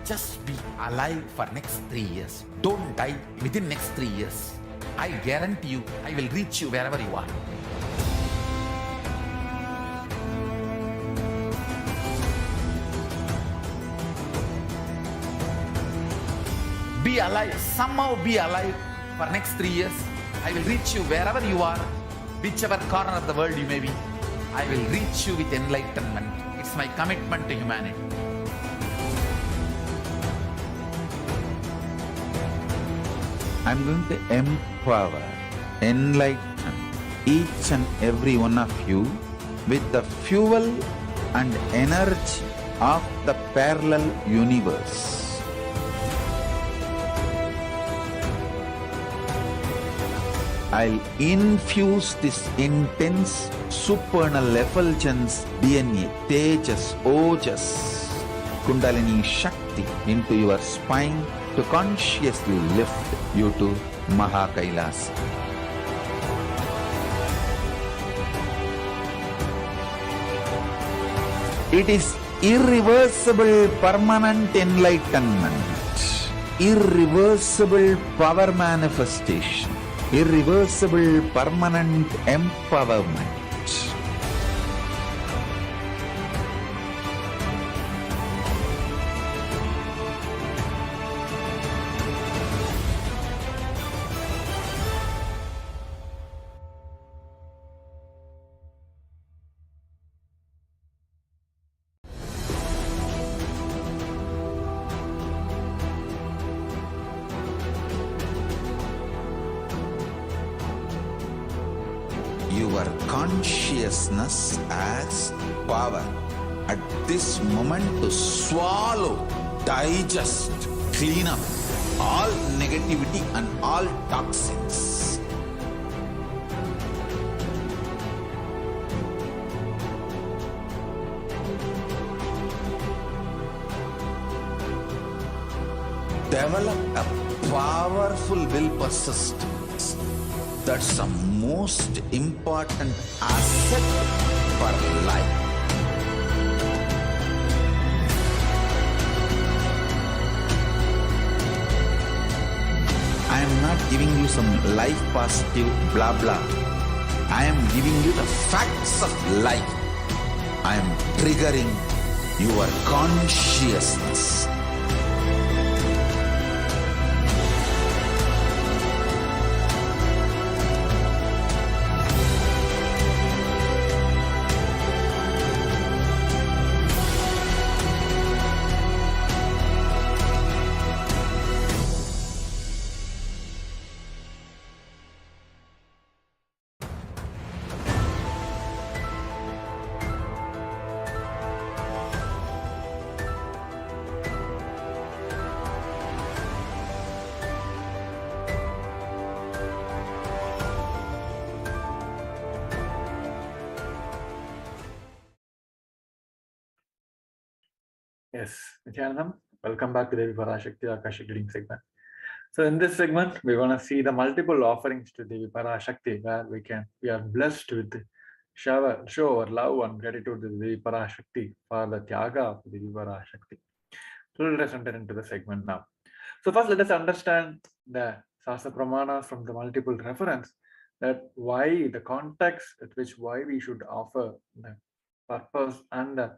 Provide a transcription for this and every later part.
Just be alive for next 3 years. Don't die within next 3 years. I guarantee you, I will reach you wherever you are. Be alive, somehow be alive for next 3 years. I will reach you wherever you are, whichever corner of the world you may be. I will reach you with enlightenment. It's my commitment to humanity. I'm going to empower, enlighten each and every one of you with the fuel and energy of the parallel universe. I'll infuse this intense supernal effulgence DNA, Tejas, Ojas, Kundalini Shakti into your spine to consciously lift you to Kailasa. It is irreversible permanent enlightenment, irreversible power manifestation, irreversible permanent empowerment. Your consciousness as power at this moment to swallow, digest, clean up all negativity and all toxins. Develop a powerful will persistence. That's the most important asset for life. I am not giving you some life positive blah blah. I am giving you the facts of life. I am triggering your consciousness. Yes, Nithyanandam, welcome back to the PARASHAKTI AKASHIC reading segment. So in this segment, we're going to see the multiple offerings to the PARASHAKTI, where we are blessed with show our love and gratitude to the PARASHAKTI for the Tyaga of the PARASHAKTI. So let us enter into the segment now. So first, let us understand the Sastra Pramanas from the multiple reference, that why the context at which why we should offer the purpose and the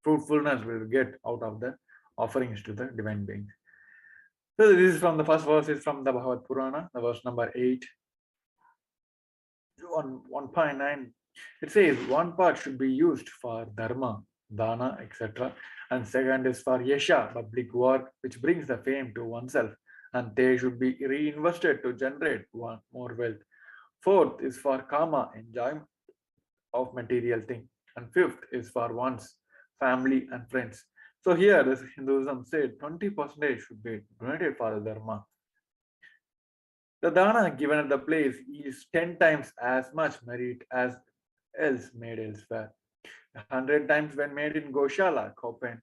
fruitfulness we will get out of the offerings to the divine beings. So this is from the first verse, is from the Bhagavad Purana, the verse number 8. On 1.9, it says one part should be used for dharma, dana, etc. And second is for yasha, public work, which brings the fame to oneself. And they should be reinvested to generate more wealth. Fourth is for kama, enjoyment of material thing. And fifth is for one's family and friends. So here, this Hinduism said 20% should be donated for the dharma. The dana given at the place is 10 times as much merit as else made elsewhere. 100 times when made in Goshala, Kopen,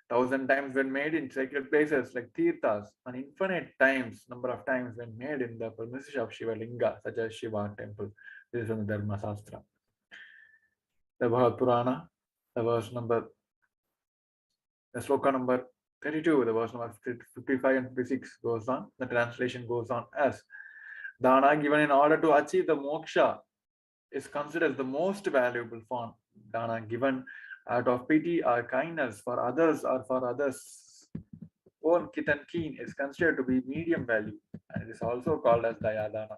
1,000 times when made in sacred places like Tirthas, and infinite times, number of times when made in the premises of Shiva Linga, such as Shiva temple. This is from the Dharma Shastra. The Bhagavad Purana, the sloka number 32, the verse number 55 and 56 goes on. The translation goes on as Dana given in order to achieve the moksha is considered the most valuable form. Dana given out of pity or kindness for others or for others' own kith and kin is considered to be medium value, and it is also called as Dayadana.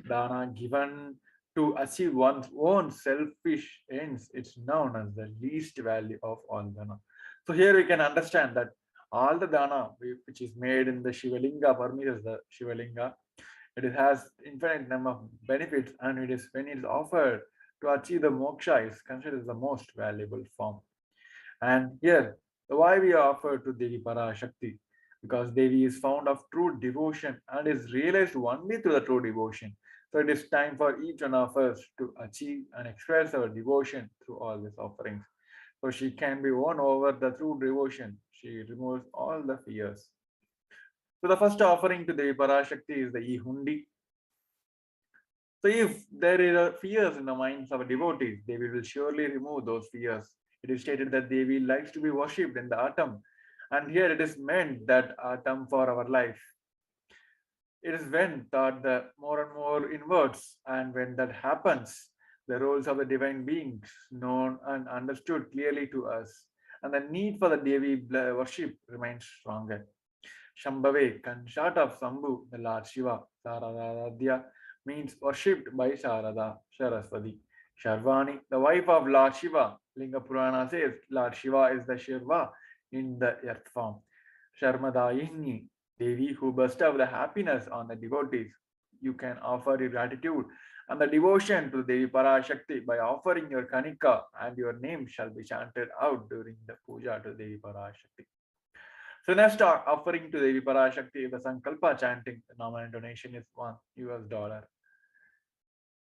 Dana given to achieve one's own selfish ends, it's known as the least value of all dana. So here we can understand that all the dana which is made in the Shivalinga, permits the Shivalinga, it has infinite number of benefits, and it is when it is offered to achieve the moksha is considered the most valuable form. And here, why we offer to Devi Parashakti? Because Devi is found of true devotion and is realized only through the true devotion. So it is time for each one of us to achieve and express our devotion through all these offerings. So she can be won over the true devotion. She removes all the fears. So the first offering to Devi Parashakti is the Ihundi. So if there are fears in the minds of devotees, Devi will surely remove those fears. It is stated that Devi likes to be worshipped in the atom, and here it is meant that atom for our life. It is when thought the more and more inwards, and when that happens, the roles of the divine beings known and understood clearly to us, and the need for the Devi worship remains stronger. Shambhave, consort of Sambhu, the Lord Shiva, Sararadhya, means worshipped by Sharada, Saraswati. Sharvani, the wife of Lord Shiva, Linga Purana says Lord Shiva is the Shirva in the earth form. Sharmadayini, Devi who bestows the happiness on the devotees. You can offer your gratitude and the devotion to Devi Parashakti by offering your Kanika, and your name shall be chanted out during the puja to Devi Parashakti. So next offering to Devi Parashakti is the Sankalpa chanting. The nominal donation is $1.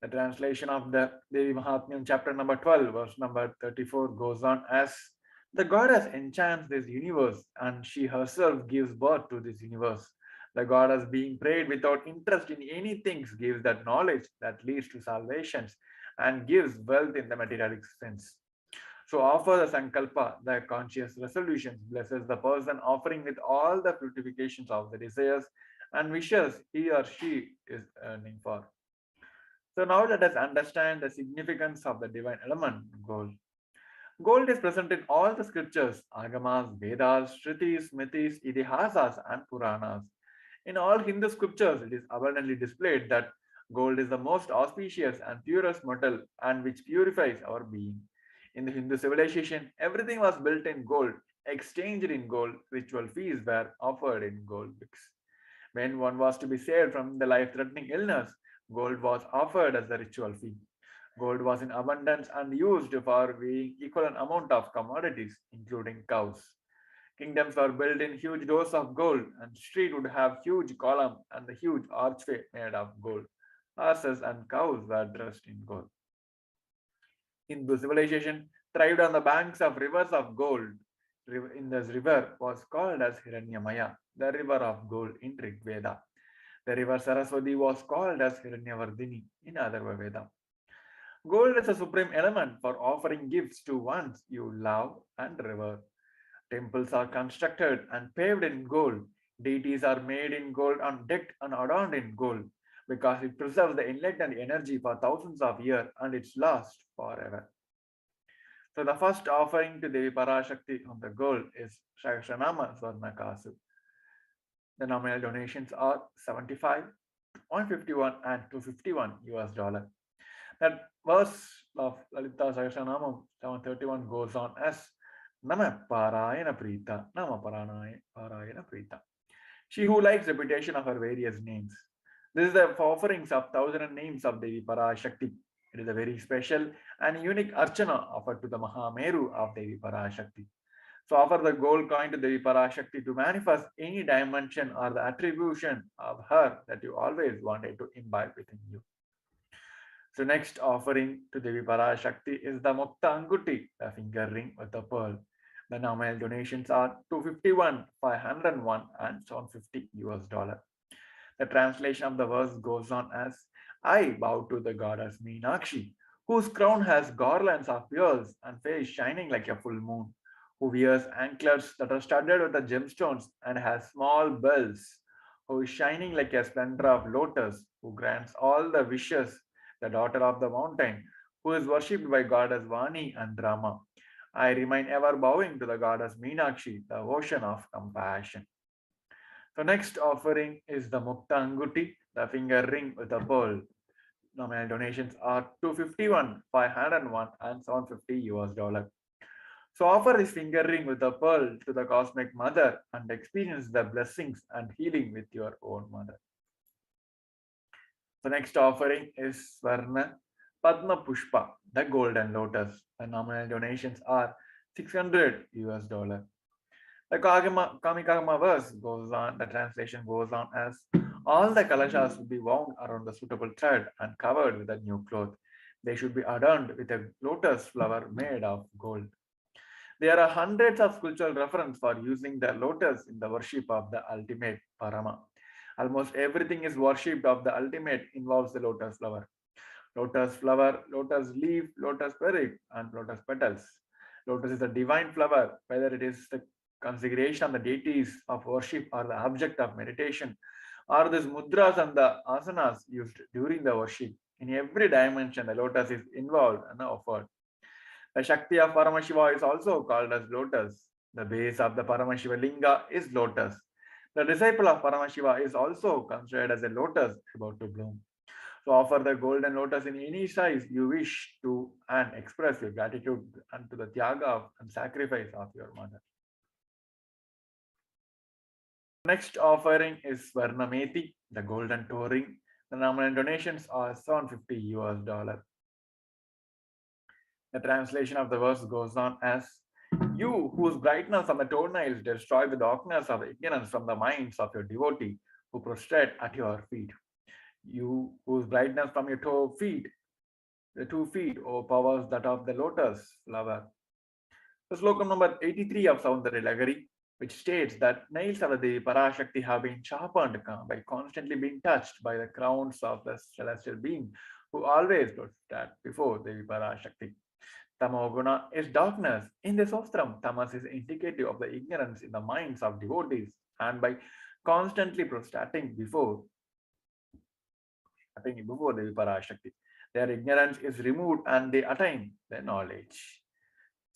The translation of the Devi Mahatmyam chapter number 12 verse number 34 goes on as the goddess enchants this universe and she herself gives birth to this universe. The goddess being prayed without interest in anything gives that knowledge that leads to salvations and gives wealth in the materialistic sense. So offer the sankalpa, the conscious resolutions, blesses the person offering with all the fructifications of the desires and wishes he or she is earning for. So now let us understand the significance of the divine element, gold. Gold is present in all the scriptures, Agamas, Vedas, Shrutis, Smritis, Idihasas, and Puranas. In all Hindu scriptures, it is abundantly displayed that gold is the most auspicious and purest metal and which purifies our being. In the Hindu civilization, everything was built in gold, exchanged in gold, ritual fees were offered in gold bricks. When one was to be saved from the life-threatening illness, gold was offered as the ritual fee. Gold was in abundance and used for weighing equal amount of commodities, including cows. Kingdoms were built in huge doors of gold, and street would have huge column and the huge archway made of gold. Horses and cows were dressed in gold. Hindu civilization thrived on the banks of rivers of gold. In this river was called as Hiranyamaya, the river of gold in Rig Veda. The river Saraswati was called as Hiranyavardhini in Atharva Veda. Gold is a supreme element for offering gifts to ones you love and revere. Temples are constructed and paved in gold. Deities are made in gold and decked and adorned in gold because it preserves the enlightened energy for thousands of years and it lasts forever. So the first offering to Devi Parashakti on the gold is Sahasranama Swarnakasu. The nominal donations are 75, 151 and 251 US dollar. That verse of Lalita Sahasranamam 731 goes on as Nama Parayana Prita, Nama Parayana Prita. She who likes repetition of her various names. This is the offerings of 1,000 names of Devi Parashakti. It is a very special and unique archana offered to the Mahameru of Devi Parashakti. So offer the gold coin to Devi Parashakti to manifest any dimension or the attribution of her that you always wanted to imbibe within you. So next offering to Devi Parashakti is the Mukta Anguti, the finger ring with a pearl. The nominal donations are 251, 501 and 750 US dollar. The translation of the verse goes on as I bow to the goddess Meenakshi, whose crown has garlands of pearls and face shining like a full moon, who wears anklets that are studded with the gemstones and has small bells, who is shining like a splendor of lotus, who grants all the wishes, the daughter of the mountain, who is worshipped by goddess Vani and Rama. I remain ever bowing to the goddess Meenakshi, the ocean of compassion. So next offering is the Mukta Anguti, the finger ring with a pearl. Nominal donations are 251, 501, and 750 US dollar. So offer this finger ring with a pearl to the cosmic mother and experience the blessings and healing with your own mother. The next offering is Swarna Padma Pushpa, the golden lotus. The nominal donations are 600 US dollar. The Kamikama verse goes on, the translation goes on as all the kalashas will be wound around the suitable thread and covered with a new cloth. They should be adorned with a lotus flower made of gold. There are hundreds of sculptural references for using the lotus in the worship of the ultimate Parama. Almost everything is worshipped of the ultimate involves the lotus flower. Lotus flower, lotus leaf, lotus peric, and lotus petals. Lotus is a divine flower, whether it is the consideration of the deities of worship or the object of meditation, or these mudras and the asanas used during the worship. In every dimension, the lotus is involved and offered. The Shakti of Paramashiva is also called as lotus. The base of the Paramashiva Linga is lotus. The disciple of Paramashiva is also considered as a lotus about to bloom. So offer the golden lotus in any size you wish to and express your gratitude unto the Tyaga and sacrifice of your mother. Next offering is Swarnamethi, the golden toe ring. The nominal donations are 750 US dollar. The translation of the verse goes on as, you whose brightness on the toenails destroy the darkness of ignorance from the minds of your devotee who prostrate at your feet. You whose brightness from your the 2 feet, overpowers that of the lotus flower. The slokam number 83 of Saundara Lagari, which states that nails of the Devi Parashakti have been sharpened by constantly being touched by the crowns of the celestial being who always prostrate before Devi Parashakti. Tamoguna is darkness. In this ostram, tamas is indicative of the ignorance in the minds of devotees, and by constantly prostrating before Devi Parashakti, their ignorance is removed and they attain their knowledge.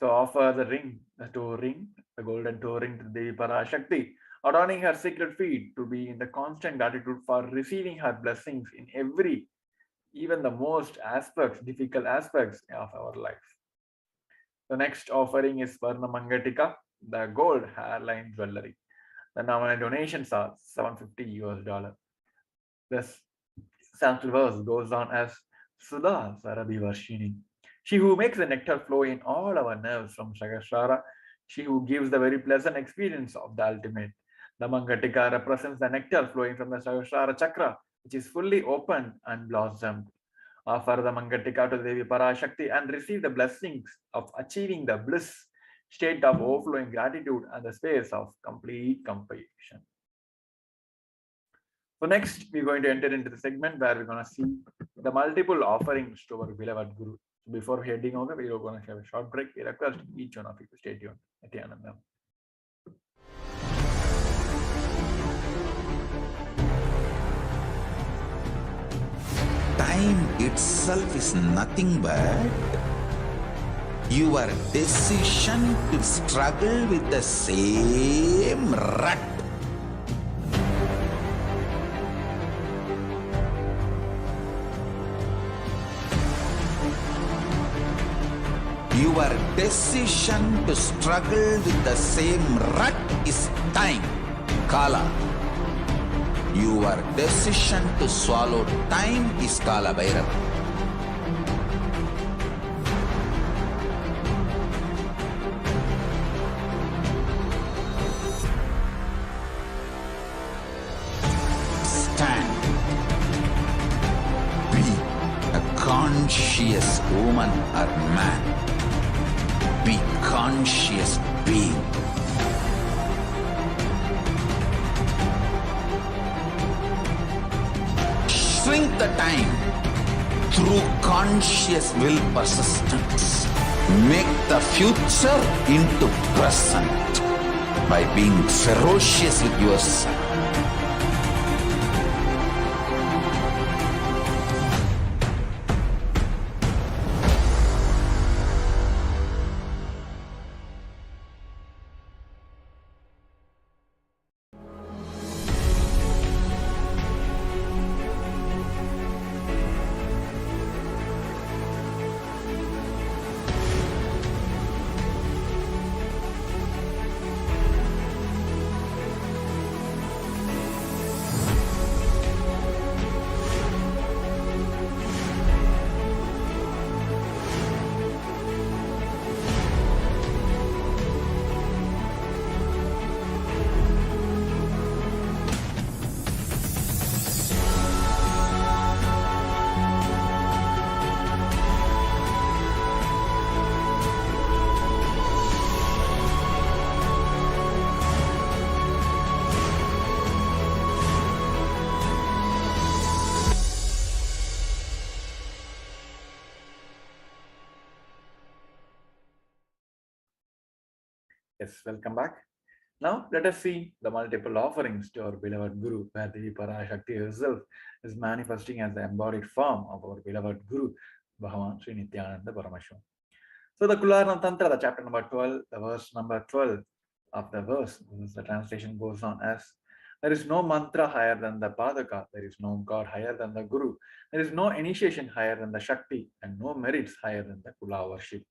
So offer the ring, the toe ring, the golden toe ring to Devi Parashakti, adorning her sacred feet to be in the constant gratitude for receiving her blessings in every, even the most difficult aspects of our life. The next offering is Varna Mangatika, the gold hairline jewelry. The nominal donations are 750 US dollar. This sample verse goes on as Sudha Sarabhi Varshini. She who makes the nectar flow in all our nerves from Sahasrara, she who gives the very pleasant experience of the ultimate. The Mangatika represents the nectar flowing from the Sahasrara chakra, which is fully opened and blossomed. Offer the Mangatika to Devi Parashakti and receive the blessings of achieving the bliss state of overflowing gratitude and the space of complete completion. So next, we're going to enter into the segment where we're going to see the multiple offerings to our beloved Guru. So before heading over, we're going to have a short break. We request each one of you to stay tuned. Nithyananda. Time itself is nothing but your decision to struggle with the same rut. Your decision to struggle with the same rut is time, Kala. Your decision to swallow time is Kala Bhairava. Stand. Be a conscious woman or man. Be conscious being. Shrink the time through conscious will persistence. make the future into present by being ferocious with yourself. Yes, welcome back. Now let us see the multiple offerings to our beloved Guru, where Devi Parashakti herself is manifesting as the embodied form of our beloved Guru, Bhagavan Sri Nithyananda Paramashivam. So the Kularna Tantra, the chapter number 12, the verse number 12 of the verse, the translation goes on as, there is no mantra higher than the Padaka, there is no God higher than the Guru, there is no initiation higher than the Shakti, and no merits higher than the Kula worship.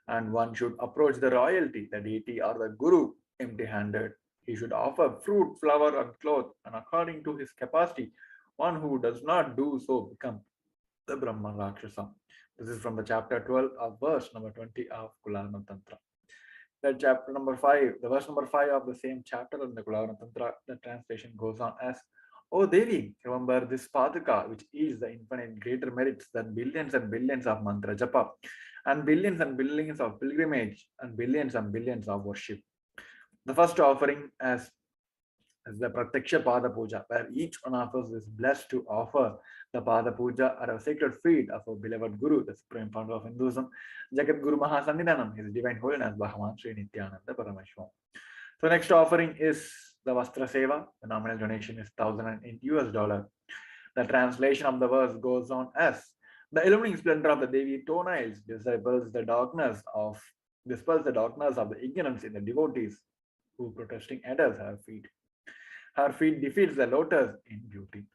And one should approach the royalty, the deity or the Guru, empty-handed. He should offer fruit, flower, and cloth, and according to his capacity, one who does not do so becomes the Brahma Rakshasa. This is from the chapter 12 of verse number 20 of Kularna Tantra. The chapter number 5, the verse number 5 of the same chapter in the Kularna Tantra, the translation goes on as, O Devi, remember this Padaka, which is the infinite greater merits than billions and billions of mantra japa, and billions of pilgrimage, and billions of worship. The first offering as the Pratyaksha Pada Puja, where each one of us is blessed to offer the Pada Puja at a sacred feet of our beloved Guru, the Supreme Founder of Hinduism, Jagat Guru Mahasannidhanam, His Divine Holiness Bhagavan Sri Nithyananda Paramashivam. So next offering is the Vastra Seva. The nominal donation is $1,008. The translation of the verse goes on as, the illumining splendor of the Devi toenails dispels the darkness of the ignorance in the devotees who protesting enters her feet. Her feet defeats the lotus in beauty.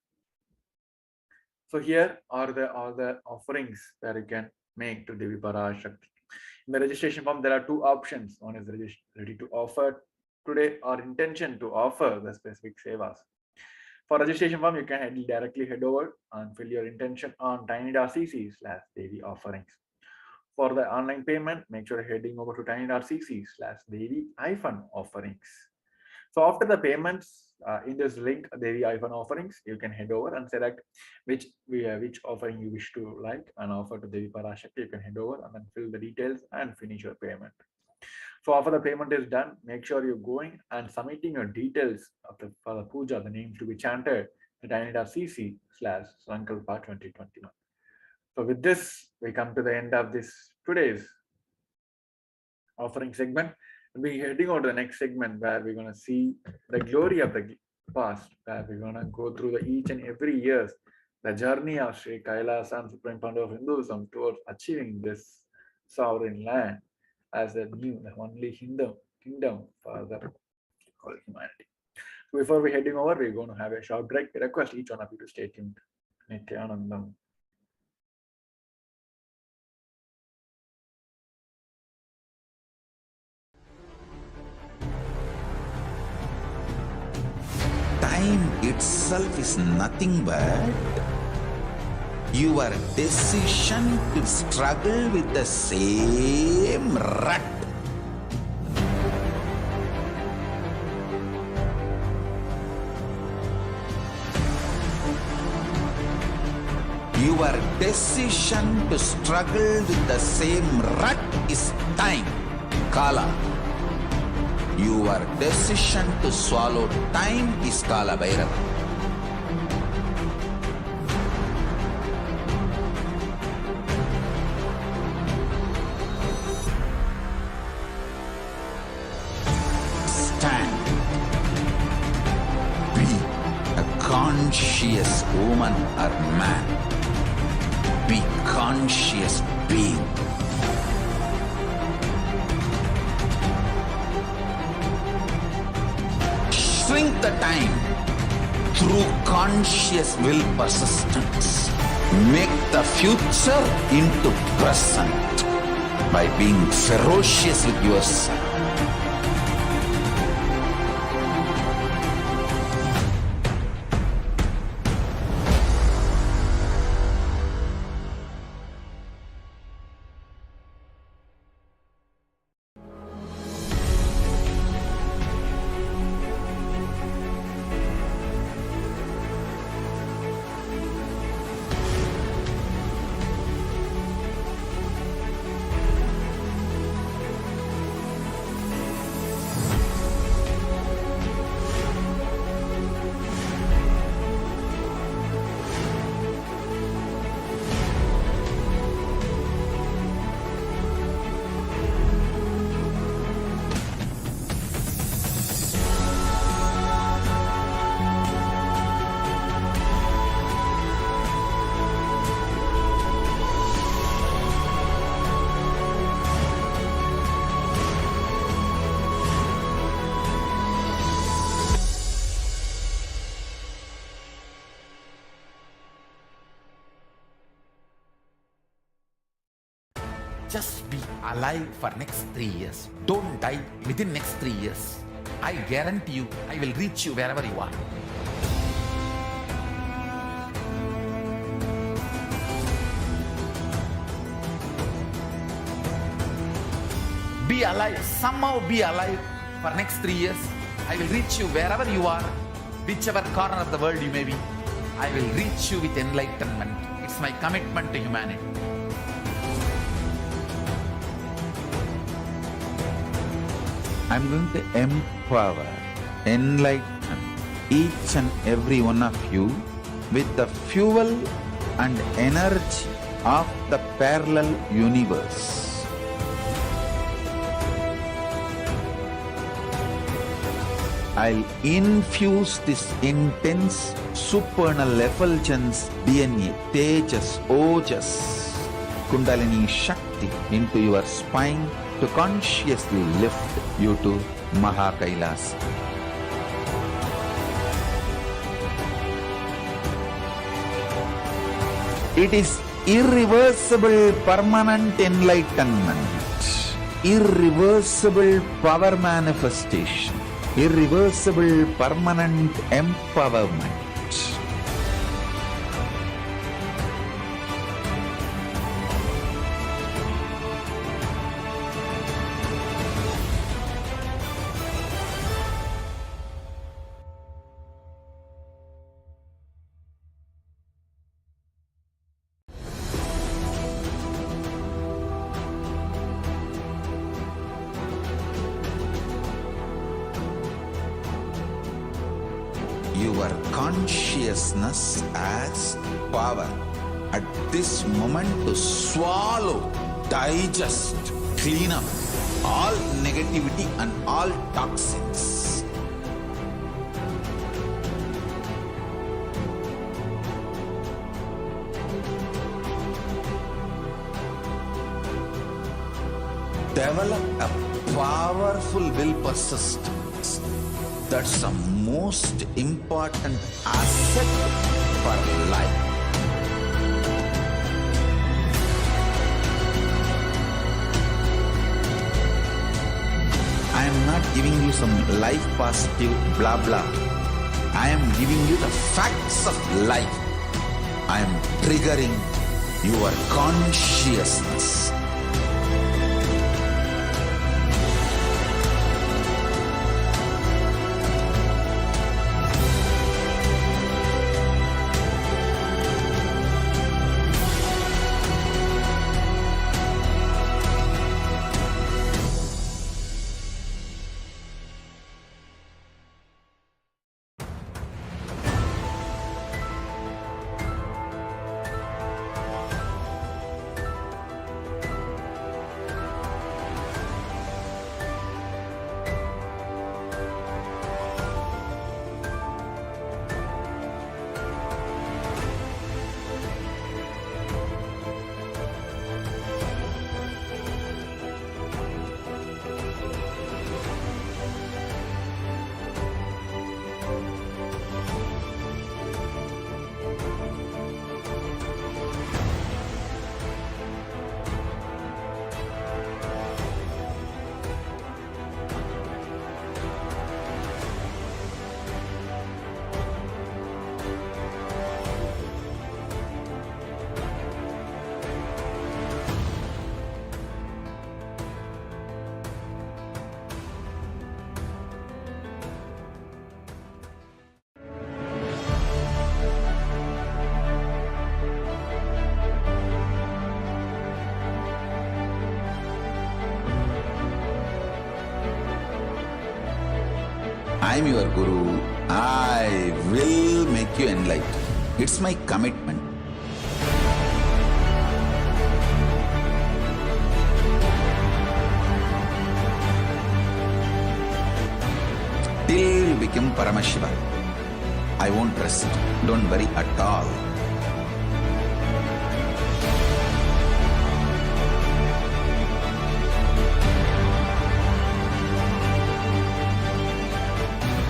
So here are all the offerings that you can make to Devi Parashakti. In the registration form, there are two options. One is ready to offer today or intention to offer the specific sevas. For registration form, you can directly head over and fill your intention on tiny.cc/Devi offerings. For the online payment, make sure you're heading over to tiny.cc/Devi-offerings. So after the payments in this link, Devi-offerings, you can head over and select which offering you wish to like and offer to Devi Parashakti. You can head over and then fill the details and finish your payment. So after the payment is done, make sure you're going and submitting your details for the puja, the names to be chanted at tiny.cc/Sankalpa 2021. So with this, we come to the end of today's offering segment. We're heading on to the next segment where we're going to see the glory of the past, where we're going to go through each and every year the journey of Sri Kailasa and Supreme Founder of Hinduism towards achieving this sovereign land as the only kingdom for the whole humanity. So before we heading over, we're going to have a short break. I request each one of you to stay tuned. Nithyanandam. Time itself is nothing but your decision to struggle with the same rut. Your decision to struggle with the same rut is time, Kala. Your decision to swallow time is Kala Bhairava. conscious woman or man. Be conscious being. Shrink the time through conscious will persistence. Make the future into present by being ferocious with yourself. Just be alive for next 3 years. Don't die within next 3 years. I guarantee you, I will reach you wherever you are. Be alive, somehow be alive for next 3 years. I will reach you wherever you are, whichever corner of the world you may be. I will reach you with enlightenment. It's my commitment to humanity. I'm going to empower, enlighten each and every one of you with the fuel and energy of the parallel universe. I'll infuse this intense supernal effulgence DNA, Tejas, Ojas, Kundalini Shakti into your spine to consciously lift you to Kailasa. It is irreversible permanent enlightenment, irreversible power manifestation, irreversible permanent empowerment. Your consciousness as power at this moment to swallow, digest, clean up all negativity and all toxins. Develop a powerful will persistence. That's the most important asset for life. I am not giving you some life positive blah blah. I am giving you the facts of life. I am triggering your consciousness. I'm your Guru. I will make you enlightened. It's my commitment. Till you become Paramashiva, I won't rest. Don't worry at all.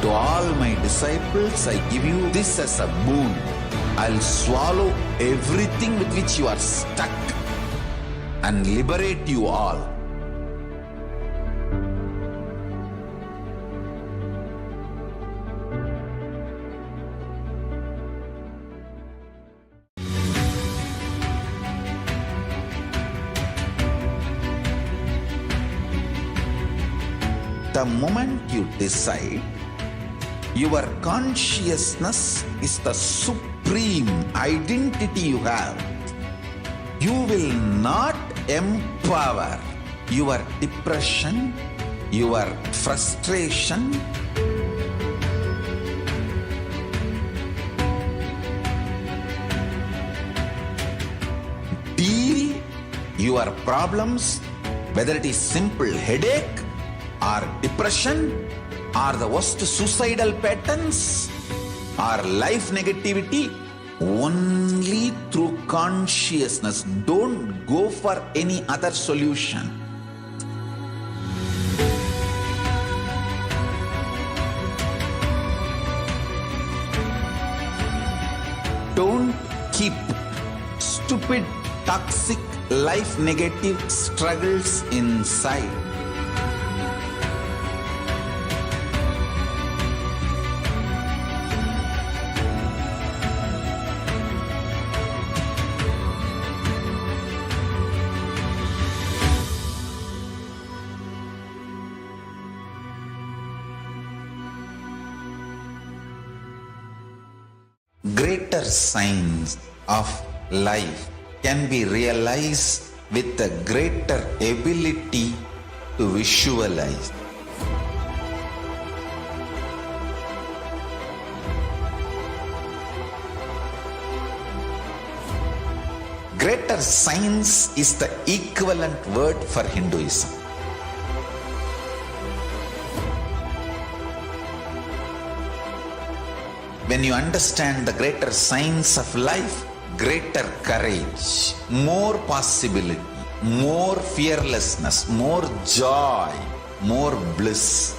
To all my disciples, I give you this as a boon. I'll swallow everything with which you are stuck and liberate you all. The moment you decide, your consciousness is the supreme identity you have. You will not empower your depression, your frustration, deal your problems, whether it is simple headache or depression, or the worst suicidal patterns, or life negativity, only through consciousness. Don't go for any other solution. Don't keep stupid, toxic, life negative struggles inside. Greater signs of life can be realized with a greater ability to visualize. Greater science is the equivalent word for Hinduism. When you understand the greater science of life, greater courage, more possibility, more fearlessness, more joy, more bliss.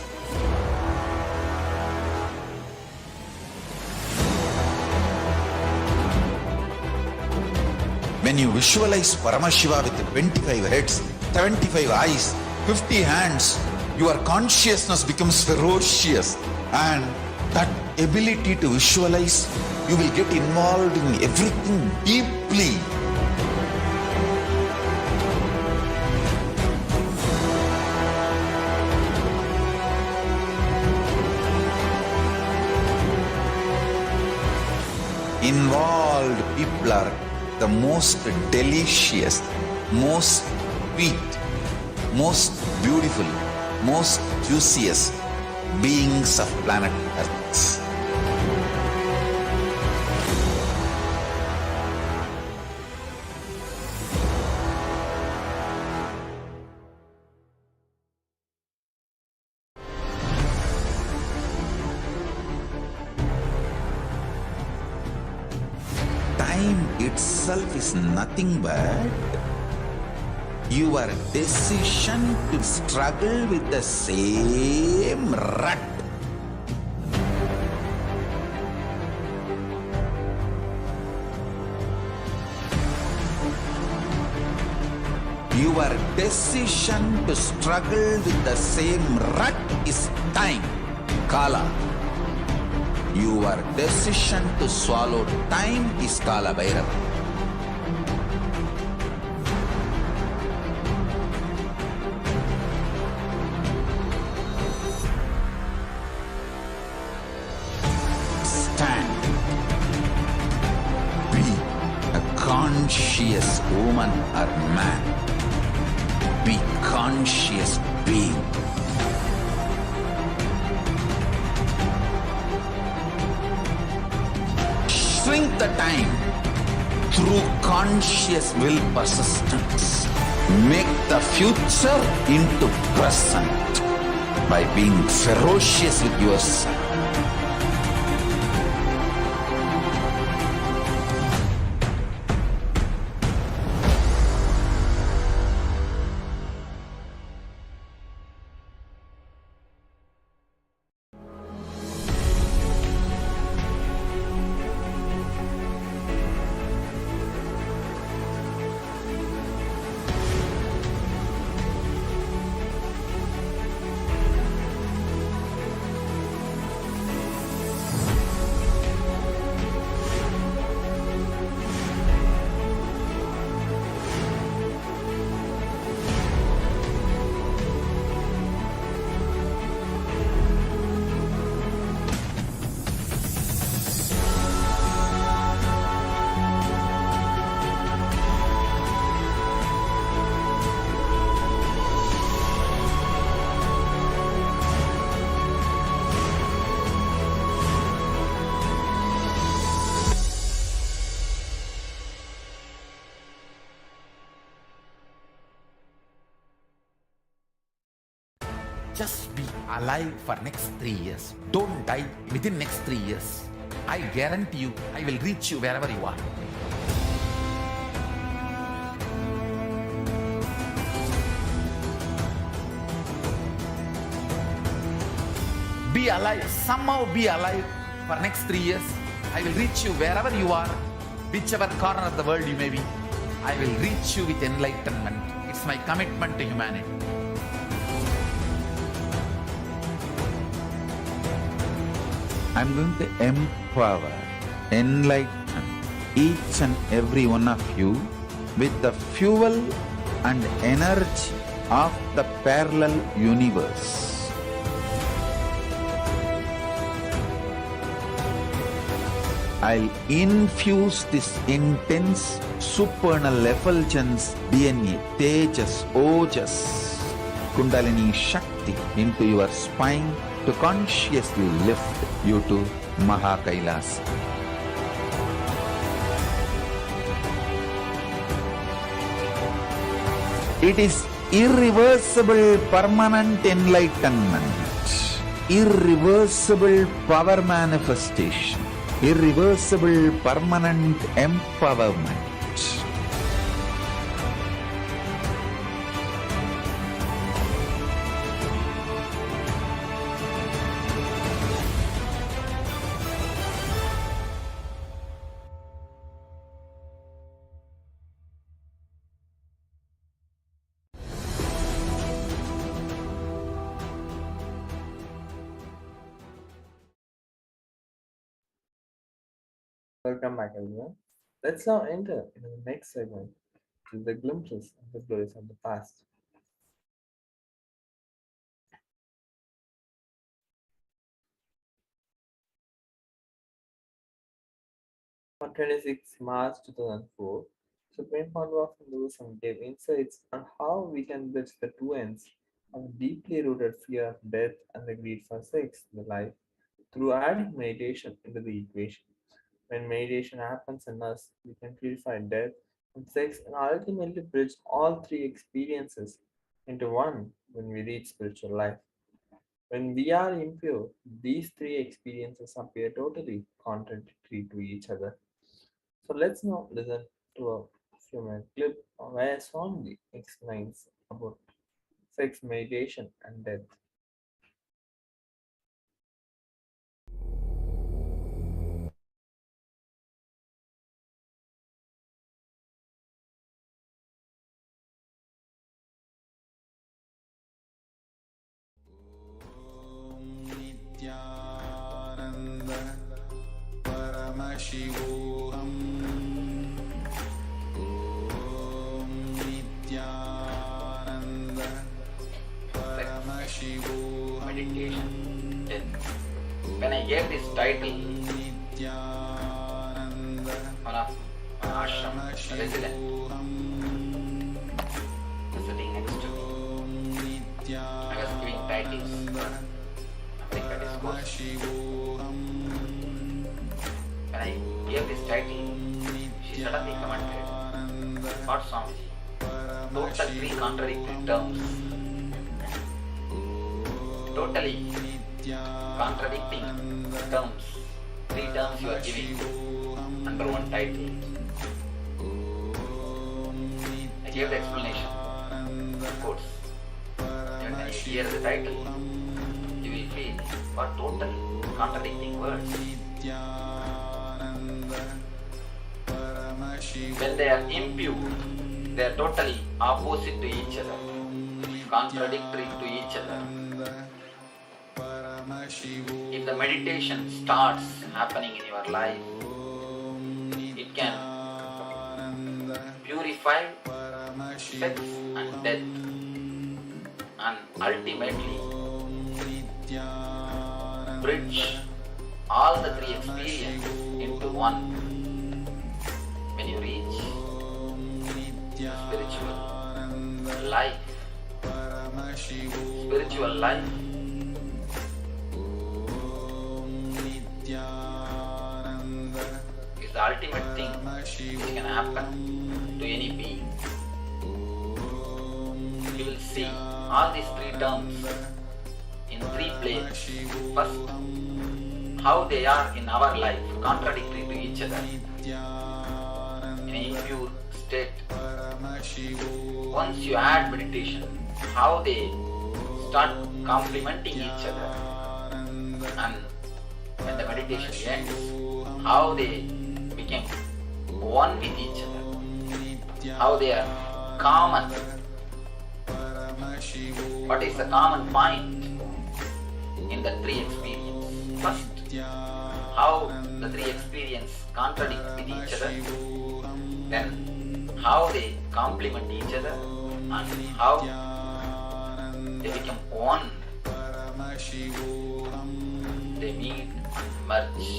When you visualize Paramashiva with 25 heads, 75 eyes, 50 hands, your consciousness becomes ferocious, and that ability to visualize, you will get involved in everything deeply. Involved people are the most delicious, most sweet, most beautiful, most juiciest beings of planet Earth. Time itself is nothing but your decision to struggle with the same rut. Your decision to struggle with the same rut is time, Kala. Your decision to swallow time is Kala Bhairava. Stand. Be a conscious woman or man. Be conscious being. shrink the time through conscious will persistence. Make the future into present by being ferocious with yourself. Just be alive for next 3 years. Don't die within next 3 years. I guarantee you, I will reach you wherever you are. Be alive, somehow be alive for next 3 years. I will reach you wherever you are, whichever corner of the world you may be. I will reach you with enlightenment. It's my commitment to humanity. I'm going to empower, enlighten each and every one of you with the fuel and energy of the parallel universe. I'll infuse this intense supernal effulgence DNA, Tejas, Ojas, Kundalini Shakti into your spine to consciously lift you to Kailasa. It is irreversible permanent enlightenment, irreversible power manifestation, irreversible permanent empowerment. Welcome back, everyone. Let's now enter into the next segment, which is the glimpses of the glories of the past. On 26 March 2004, Supreme Court of Hinduism gave insights on how we can bridge the two ends of a deeply rooted fear of death and the greed for sex, the life, through adding meditation into the equation. When meditation happens in us, we can purify death and sex and ultimately bridge all three experiences into one when we reach spiritual life. When we are impure, these three experiences appear totally contradictory to each other. So let's now listen to a few minute clip where Swami explains about sex, meditation, and death. Nithyananda Paramashivoham. Om Nithyananda Paramashivoham. Meditation. When I gave this title, one of my ashram resident was sitting next to me. I was giving titles for America discourse. When I gave this title, she suddenly commented, "What Swamiji? Total three contradictory terms. Totally contradicting terms. Three terms you are giving under one title." I gave the explanation. Of course, when you hear the title, you will feel what total contradicting words. When they are impure, they are totally opposite to each other, contradictory to each other. If the meditation starts happening in your life, it can purify sex and death, and ultimately bridge all the three experiences into one. When you reach spiritual life is the ultimate thing which can happen to any being. You will see all these three terms in three planes. First, how they are in our life, contradictory to each other, in an impure state. Once you add meditation, how they start complementing each other, and when the meditation ends, how they became one with each other, how they are common. What is the common point in the three experiences? First, how the three experiences contradict with each other, then how they complement each other, and how they become one. They meet and merge.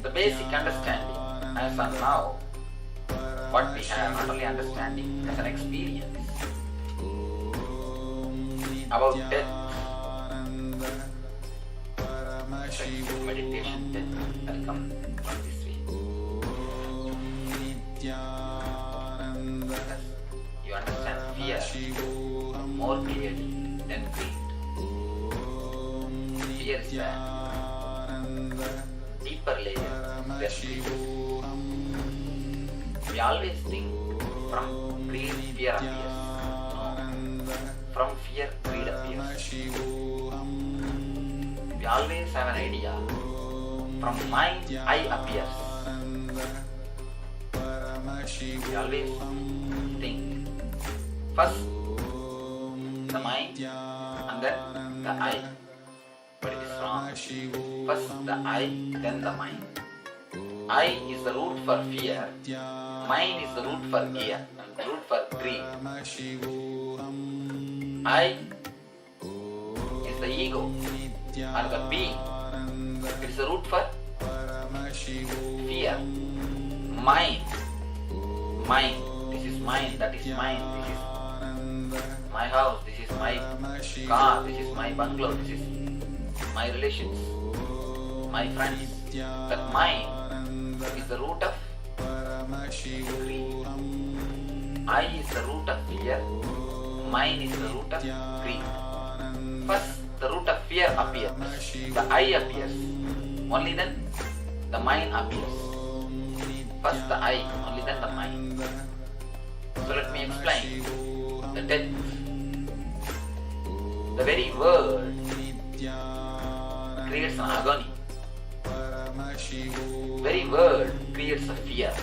The basic understanding as of now, what we have, not only understanding, as an experience about death, meditation, death will come from this way. Yes, you understand fear more clearly than greed. Fear is the deeper layer than greed. We always think from greed fear appears. No. From fear greed appears. We always have an idea. From mind I appears. We always think first the mind and then the I. But it is wrong. First the I, then the mind. I is the root for fear. Mind is the root for fear and root for greed. I is the ego or the being. It is the root for fear. Mind. This is mine, that is mine, this is my house, this is my car, this is my bungalow, this is my relations, my friends. That mind is the root of greed. I is the root of fear. Mine is the root of greed. First, the root of fear appears. The I appears. Only then the mind appears. First the I, only then the mind. So let me explain the death. The very word creates an agony. Very word creates a fear.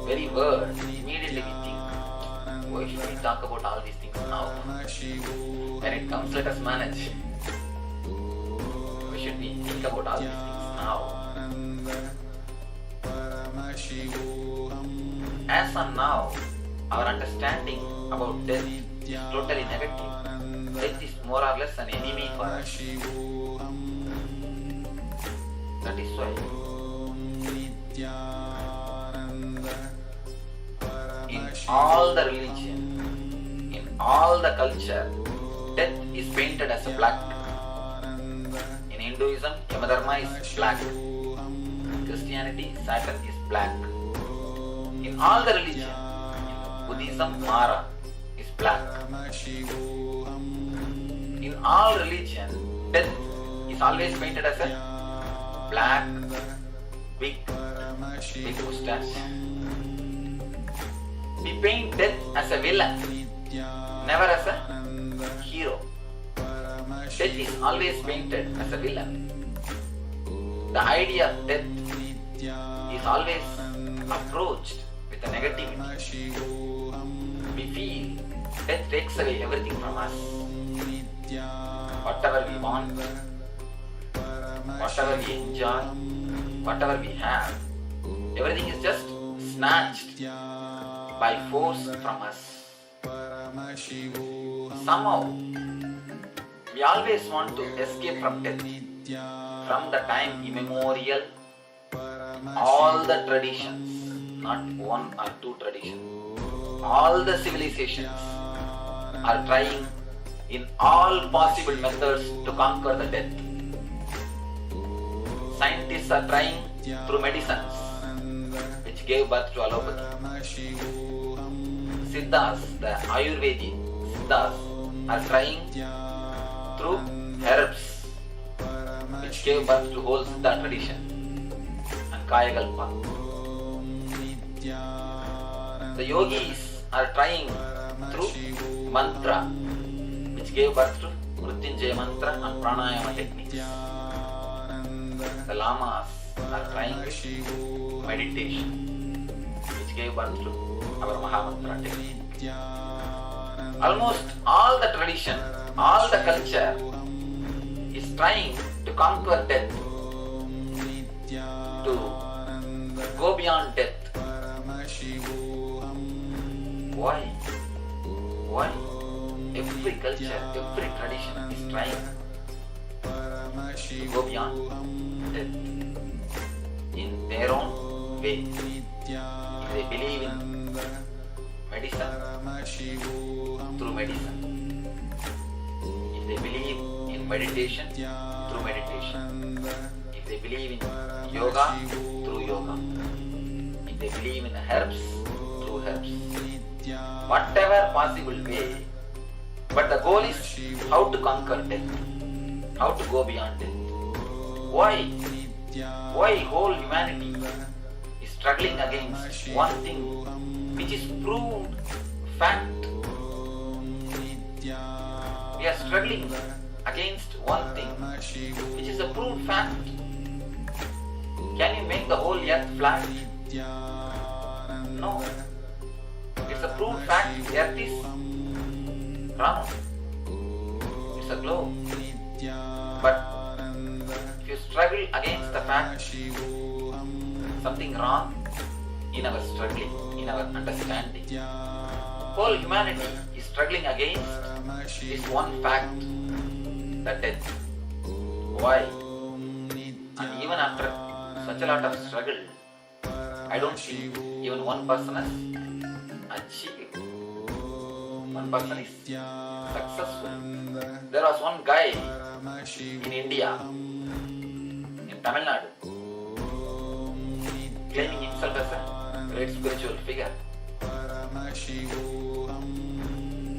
Very word, immediately we think, why should we talk about all these things now? When it comes, let us manage. Why should we think about all these things now? As of now, our understanding about death is totally negative. Death is more or less an enemy for us. That is why in all the religions, all the culture, death is painted as a black. In Hinduism, Yamadharma is black. In Christianity, Saturn is black. In all the religions, in Buddhism, Mara is black. In all religions, death is always painted as a black, big mustache. We paint death as a villain, never as a hero. Death is always painted as a villain. The idea of death is always approached with a negativity. We feel death takes away everything from us. Whatever we want, whatever we enjoy, whatever we have, everything is just snatched by force from us. Somehow, we always want to escape from death. From the time immemorial, all the traditions, not one or two traditions, all the civilizations are trying in all possible methods to conquer the death. Scientists are trying through medicines, which gave birth to allopathy. Siddhas, the Ayurvedic Siddhas, are trying through herbs, which gave birth to whole Siddha tradition and Kayakalpa. The yogis are trying through mantra, which gave birth to Mrityunjaya mantra and pranayama techniques. The lamas are trying meditation, which gave birth to our Mahamantra technique. Almost all the tradition, all the culture is trying to conquer death, to go beyond death. Why? Why? Every culture, every tradition is trying to go beyond death in their own way. If they believe in medicine, through medicine. If they believe in meditation, through meditation. If they believe in yoga, through yoga. If they believe in herbs, through herbs. Whatever possible way. But the goal is how to conquer death, how to go beyond death. Why? Why whole humanity is struggling against one thing which is proved fact? We are struggling against one thing which is a proved fact. Can you make the whole earth flat? No. It's a proved fact. The earth is round. It's a globe. But if you struggle against the fact, something wrong in our struggling, in our understanding. Whole humanity is struggling against this one fact, the death. Why? And even after such a lot of struggle, I don't think even one person has achieved. One person is successful. There was one guy in India, in Tamil Nadu, claiming himself as a great spiritual figure.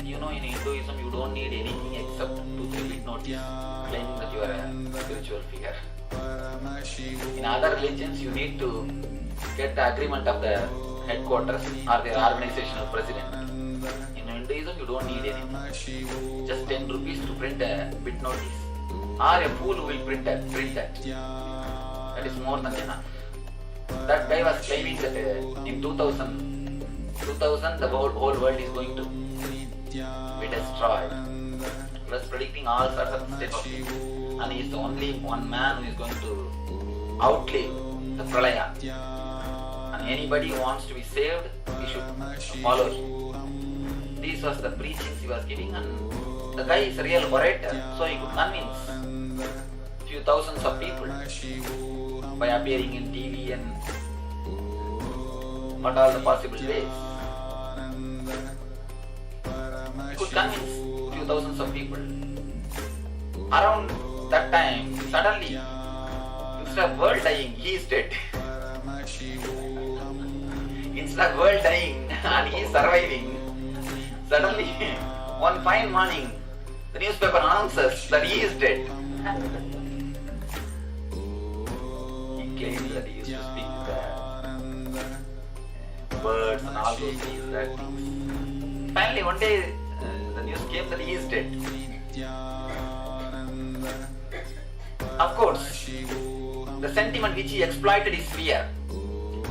You know, in Hinduism, you don't need anything except 2-3 bit notice claiming that you are a spiritual figure. In other religions, you need to get the agreement of the headquarters or their organizational president. In Hinduism, you don't need anything. Just 10 rupees to print a bit notice. Or a fool who will print that. That is more than enough. That guy was claiming that in 2000, the whole world is going to be destroyed. He was predicting all sorts of type of things. And he is the only one man who is going to outlive the pralaya. And anybody who wants to be saved, we should follow him. This was the preachings he was giving, and the guy is a real orator, so he could convince few thousands of people by appearing in TV and what all the possible ways. could convince few thousands of people. Around that time, suddenly, instead of world dying, he is dead. Instead of world dying and he is surviving, suddenly, one fine morning, the newspaper announces that he is dead. He claims that he used to speak words and all those things, that things. Finally, one day, the news came that he is dead. Of course, the sentiment which he exploited is fear.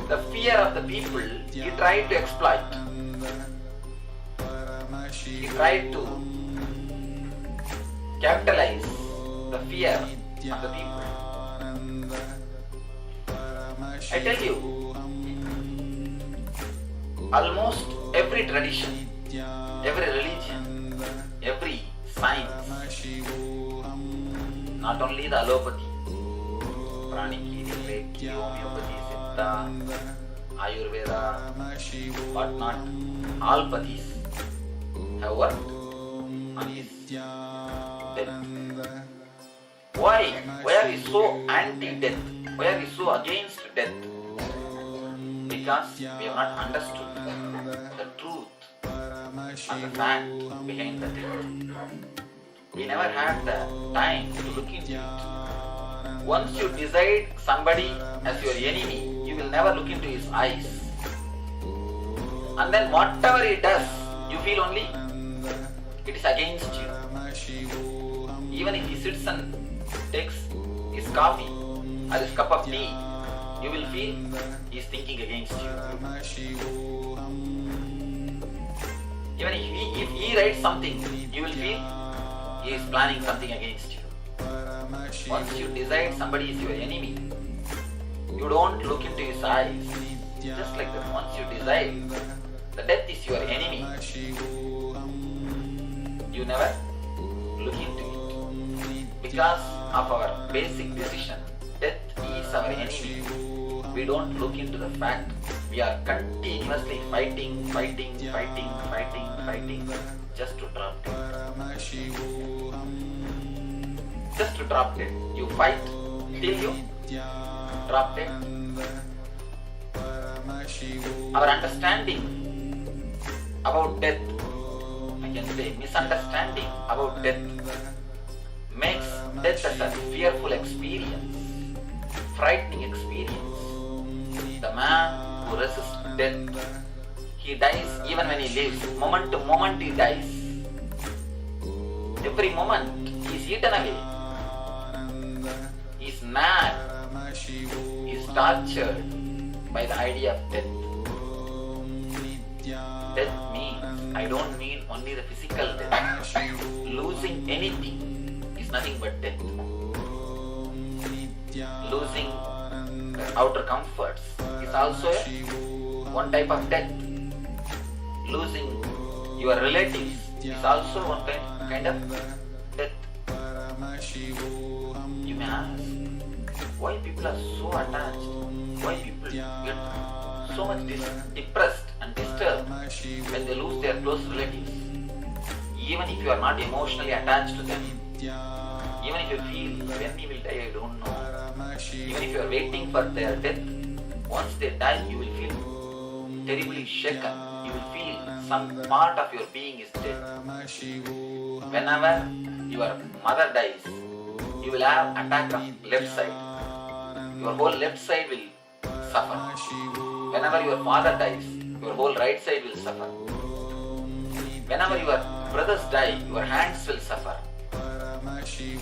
The fear of the people he tried to exploit. He tried to capitalize the fear of the people. I tell you, almost every tradition, every religion, every science, not only the allopathy, Praniki, Reiki, Homeopathy, Siddha, Ayurveda, whatnot, all pathies have worked on his death. Why are we so anti-death? Why are we so against death? Because we have not understood the truth and the fact behind the death. We never had the time to look into it. Once you decide somebody as your enemy, you will never look into his eyes. And then whatever he does, you feel only it is against you. Even if he sits and takes his coffee or his cup of tea, you will feel he is thinking against you. Even if he writes something, you will feel he is planning something against you. Once you decide somebody is your enemy, you don't look into his eyes. Just like that, once you decide that death is your enemy, you never look into it. Because of our basic decision, death is our enemy. We don't look into the fact we are continuously fighting just to drop death. Just to drop death. You fight till you drop death. Our understanding about death, I can say misunderstanding about death, makes death as a fearful experience, frightening experience. The man who resists death, he dies even when he lives. Moment to moment he dies. Every moment he is eaten away. He is mad. He is tortured by the idea of death. Death means, I don't mean only the physical death. Losing anything is nothing but death. Losing outer comforts is also one type of death. Losing your relatives is also one kind of death. You may ask, why people are so attached? Why people get so much depressed and disturbed when they lose their close relatives? Even if you are not emotionally attached to them, even if you feel when he will die, I don't know. Even if you are waiting for their death, once they die, you will feel terribly shaken. You will feel some part of your being is dead. Whenever your mother dies, you will have attack of left side. Your whole left side will suffer. Whenever your father dies, your whole right side will suffer. Whenever your brothers die, your hands will suffer.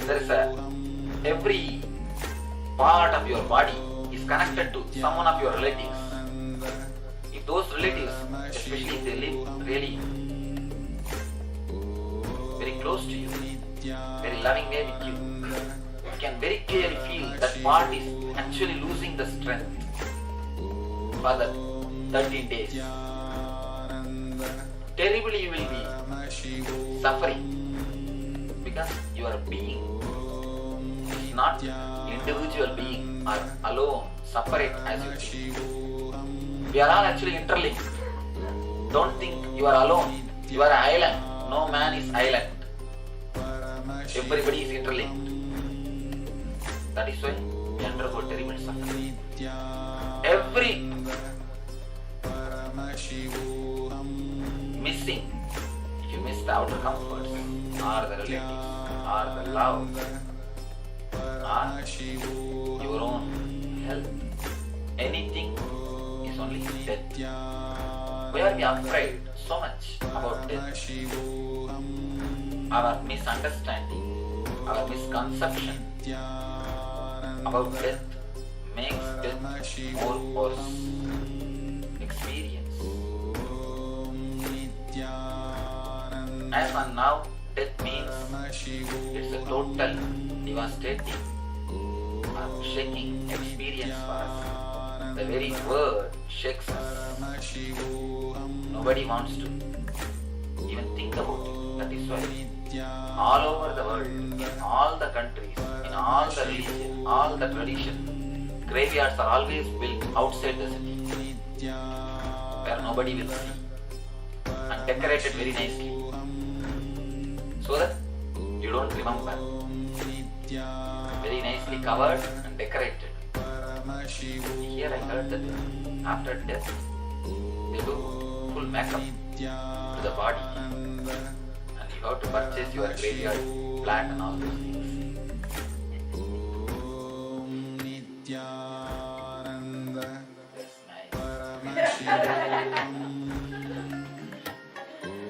There is every part of your body is connected to someone of your relatives. If those relatives, especially if they live really very close to you, very loving way with you, you can very clearly feel that part is actually losing the strength for the 13 days. Terribly you will be suffering because your being is not individual being or alone, separate as you think. We are all actually interlinked. Don't think you are alone. You are an island. No man is island. Everybody is interlinked. That is why we undergo terrible suffering. Every missing, if you miss the outer comforts, or the relatives, or the love, or your own health, anything is only death. Why are we afraid so much about death? Our misunderstanding, our misconception about death makes death more worse experience. As on now, death means it's a total devastating or shaking experience for us. The very word shakes us. Nobody wants to even think about it. That is why all over the world, in all the countries, in all the religion, all the tradition, graveyards are always built outside the city, where nobody will see, and decorated very nicely, so that you don't remember. Very nicely covered and decorated. Here I heard that after death, they do full makeup to the body, and you have to purchase your graveyard plant and all those things. That's nice.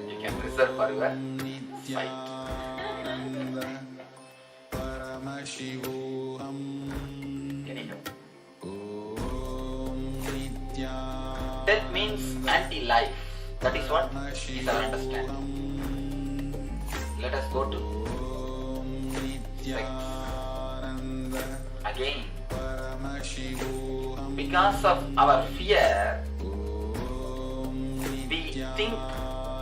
You can reserve for your site. Anyhow, death means anti-life. That is what is our understanding. Let us go to sex. Again, because of our fear, we think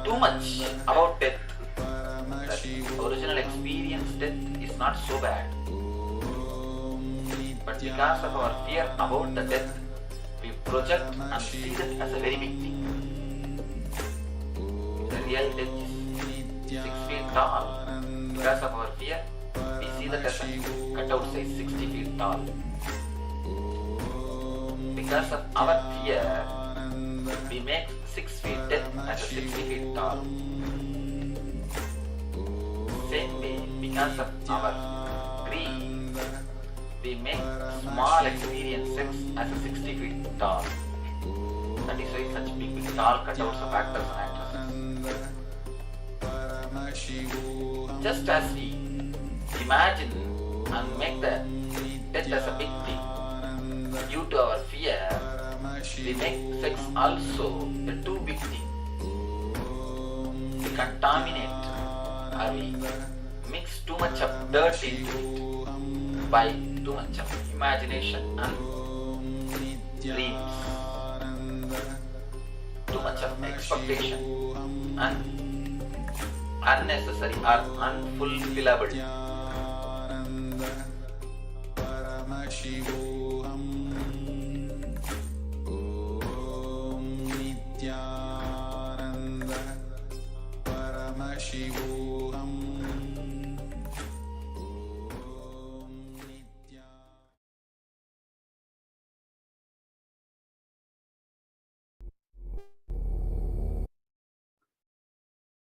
too much about death. The original experience, death is not so bad. But because of our fear about the death, we project and see that as a very big thing. The real death is 6 feet tall. Because of our fear, we see that as a cutout size 60 feet tall. Because of our fear, we make 6 feet death as a 60 feet tall. Same way, because of our greed, we make small experience sex as a 60 feet tall. That is why such big tall cutouts of actors and actresses. Just as we imagine and make the death as a big thing, due to our fear, we make sex also a too big thing. We contaminate or we mix too much of dirt into it by too much of imagination and dreams, too much of expectation and unnecessary or unfulfillable.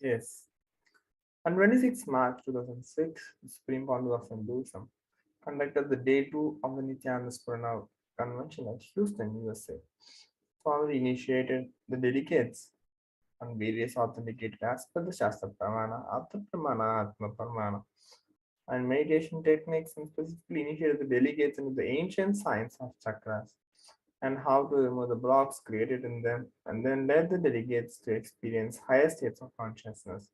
Yes. On 26 March 2006, the Supreme Court of Hinduism conducted the Day 2 of the Nithyananda Paramashivam Convention at Houston, USA. Swami initiated the delegates on various authenticated as per the Shastra Pramana, Atma Pramana, Atma Pramana, and meditation techniques, and specifically initiated the delegates into the ancient science of chakras and how to remove the blocks created in them, and then led the delegates to experience higher states of consciousness.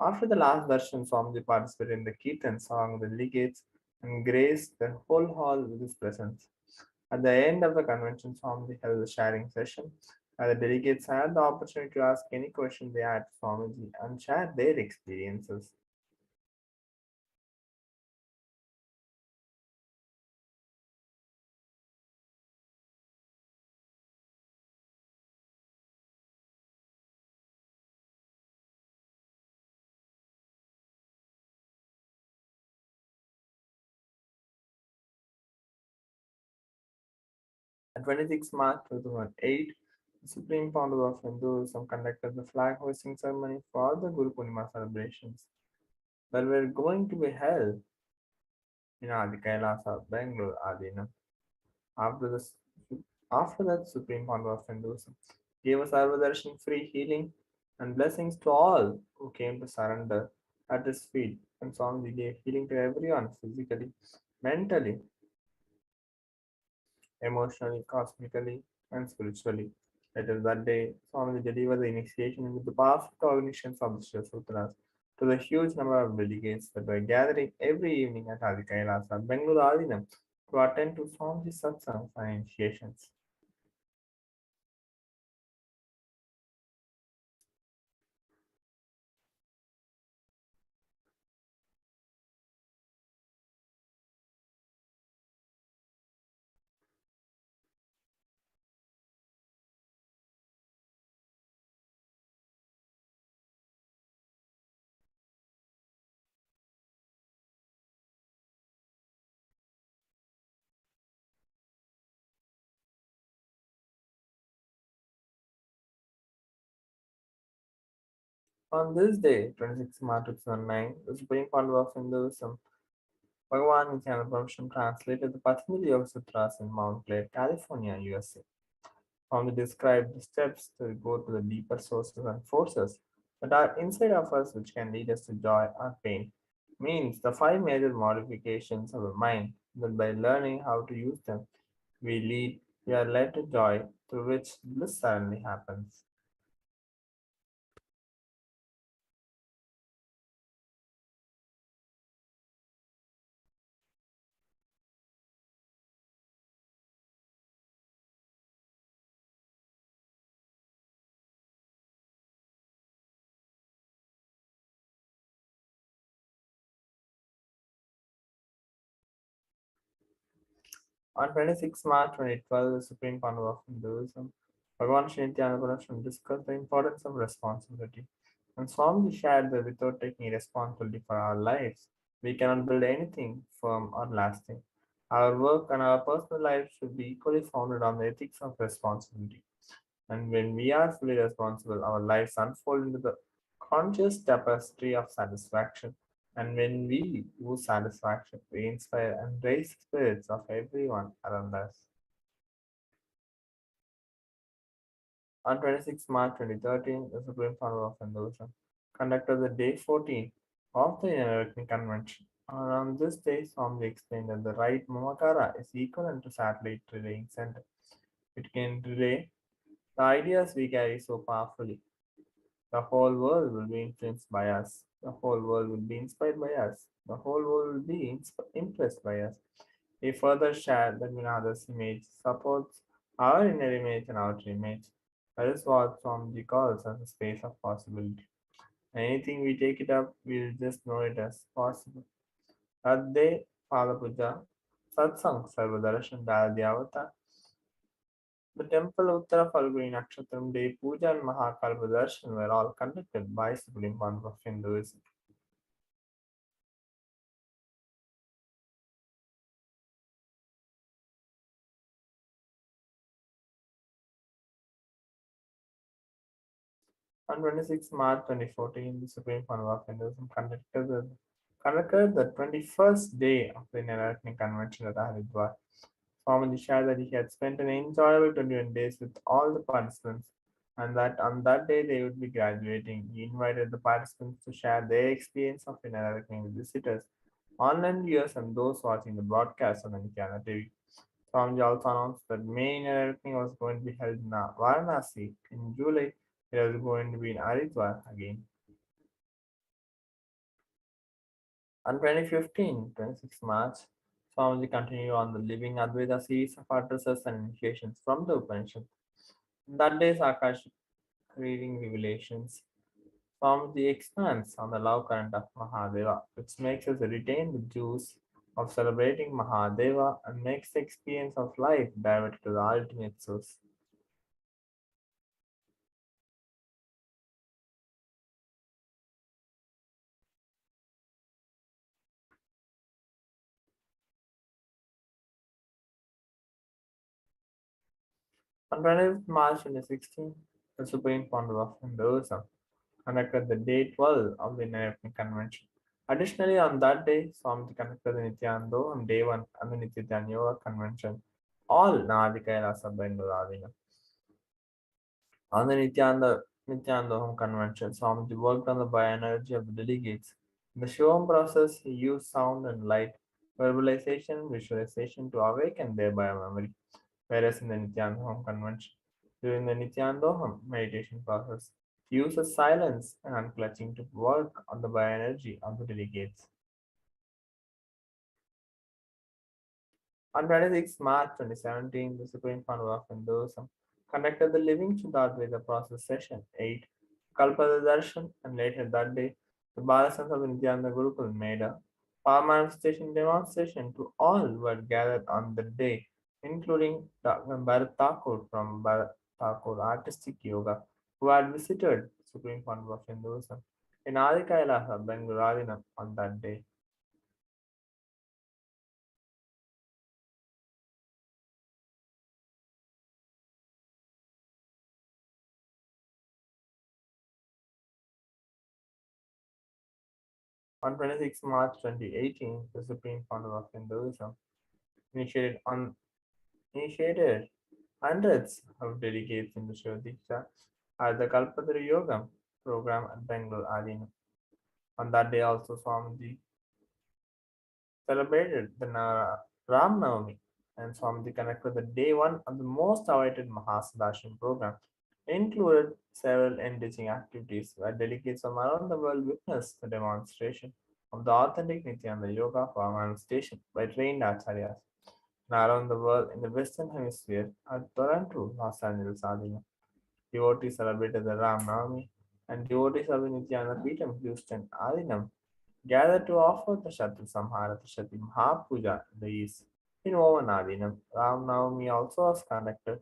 After the last darshan, Swamiji participated in the Kirtan song, the delegates, and graced the whole hall with his presence. At the end of the convention, Swamiji held a sharing session where the delegates had the opportunity to ask any question they had to Swamiji and share their experiences. On 26 March 2008, the Supreme Council of Hinduism conducted the flag hoisting ceremony for the Guru Purnima celebrations that were going to be held in Adi Kailasa, Bangalore, Adina. After, this, after that, Supreme Council of Hinduism gave a Sarvadarshan free healing and blessings to all who came to surrender at his feet, and Swamiji gave healing to everyone physically, mentally, emotionally, cosmically, and spiritually. Later that day, Swamiji delivered the initiation into the powerful cognitions of the Shiva Sutras to the huge number of delegates that were gathering every evening at Adi Kailasa, Bengaluru Adinam, to attend to Swamiji's satsangs and initiations. On this day, 26 March 2009, the Supreme Council of Hinduism, Bhagavan Nithyananda Paramashivam translated the Patanjali Yoga Sutras in Mount Clair, California, USA. Swami described the steps to go to the deeper sources and forces that are inside of us which can lead us to joy or pain. Means the five major modifications of the mind that by learning how to use them, we are led to joy through which bliss suddenly happens. On 26 March 2012, the Supreme Council of Hinduism, Bhagavan Sri Nithyananda Paramashivam discussed the importance of responsibility. And Swamiji shared that without taking responsibility for our lives, we cannot build anything firm or lasting. Our work and our personal life should be equally founded on the ethics of responsibility. And when we are fully responsible, our lives unfold into the conscious tapestry of satisfaction. And when we use satisfaction, we inspire and raise the spirits of everyone around us. On 26 March 2013, the Supreme Council of Hinduism conducted the Day 14 of the Enlightenment Convention. And on this day, Swami explained that the right Mamakara is equivalent to satellite relaying center. It can relay the ideas we carry so powerfully. The whole world will be influenced by us. The whole world will be inspired by us. The whole world will be impressed by us. We further share that Vinada's image supports our inner image and outer image. That is what Swamiji calls as a space of possibility. Anything we take it up, we'll just know it as possible. That day, Pada Puja, Satsang, Sarvadarshan, Dayavata, the temple Uttara Falguni Nakshatram Day Puja and Mahakalpa Darshan were all conducted by Supreme Council of Hinduism. On 26 March 2014, the Supreme Council of Hinduism conducted the 21st day of the Enlightenment Convention at Haridwar. Swamiji shared that he had spent an enjoyable 21 days with all the participants and that on that day they would be graduating. He invited the participants to share their experience of Enlightenment with visitors, online viewers, and those watching the broadcast on Nithyananda TV. Swamiji also announced that main Enlightenment was going to be held in Varanasi in July. It was going to be in Haridwar again. On 2015, 26 March, Swamiji continued on the Living Advaita series of addresses and initiations from the Upanishad. That day's AKASHIC reading revelations. Swamiji expands on the love current of Mahadeva, which makes us retain the juice of celebrating Mahadeva and makes the experience of life diverted to the ultimate source. On 20th March 2016, the Supreme Council of Hinduism conducted the Day 12 of the Enlightenment Convention. Additionally, on that day, Swami conducted the Nityananda on Day 1 and the Nityananda Convention, all Nadi Kailasa Bengaladina. On the Nityananda Convention, Swamiji worked on the bioenergy of the delegates. In the Shivam process, he used sound and light, verbalization, visualization to awaken their biomemory. Whereas in the Nityananda Convention, during the Nityananda meditation process, he uses silence and unclutching to work on the bioenergy of the delegates. On 26 March 2017, the Supreme Council of Hinduism conducted the Living Siddhartha process session 8, Kalpada Darshan, and later that day, the Balasans of Nityananda Gurukul made a power manifestation demonstration to all who had gathered on the day, including Dr. Bharat Thakur from Bharat Thakur Artistic Yoga, who had visited Supreme Council of Hinduism in Adi Kailasa, Bengaluru on that day. On 26 March 2018, the Supreme Council of Hinduism initiated hundreds of delegates into Shiva Diksha at the Kalpataru Yogam program at Bengal Arena. On that day also Swamiji celebrated the Ram Navami and Swamiji connected the day one of the most awaited Mahasadashan program. It included several enriching activities where delegates from around the world witnessed the demonstration of the authentic Nityananda Yoga for manifestation by trained acharyas around the world in the Western Hemisphere at Toronto, Los Angeles, Adina. Devotees celebrated the Ram Navami and devotees of the Nityananda Peetham, Houston, Adinam gathered to offer the Shatru Samhara Shati Mahapuja in the East. In Adinam, Ram Navami also was conducted,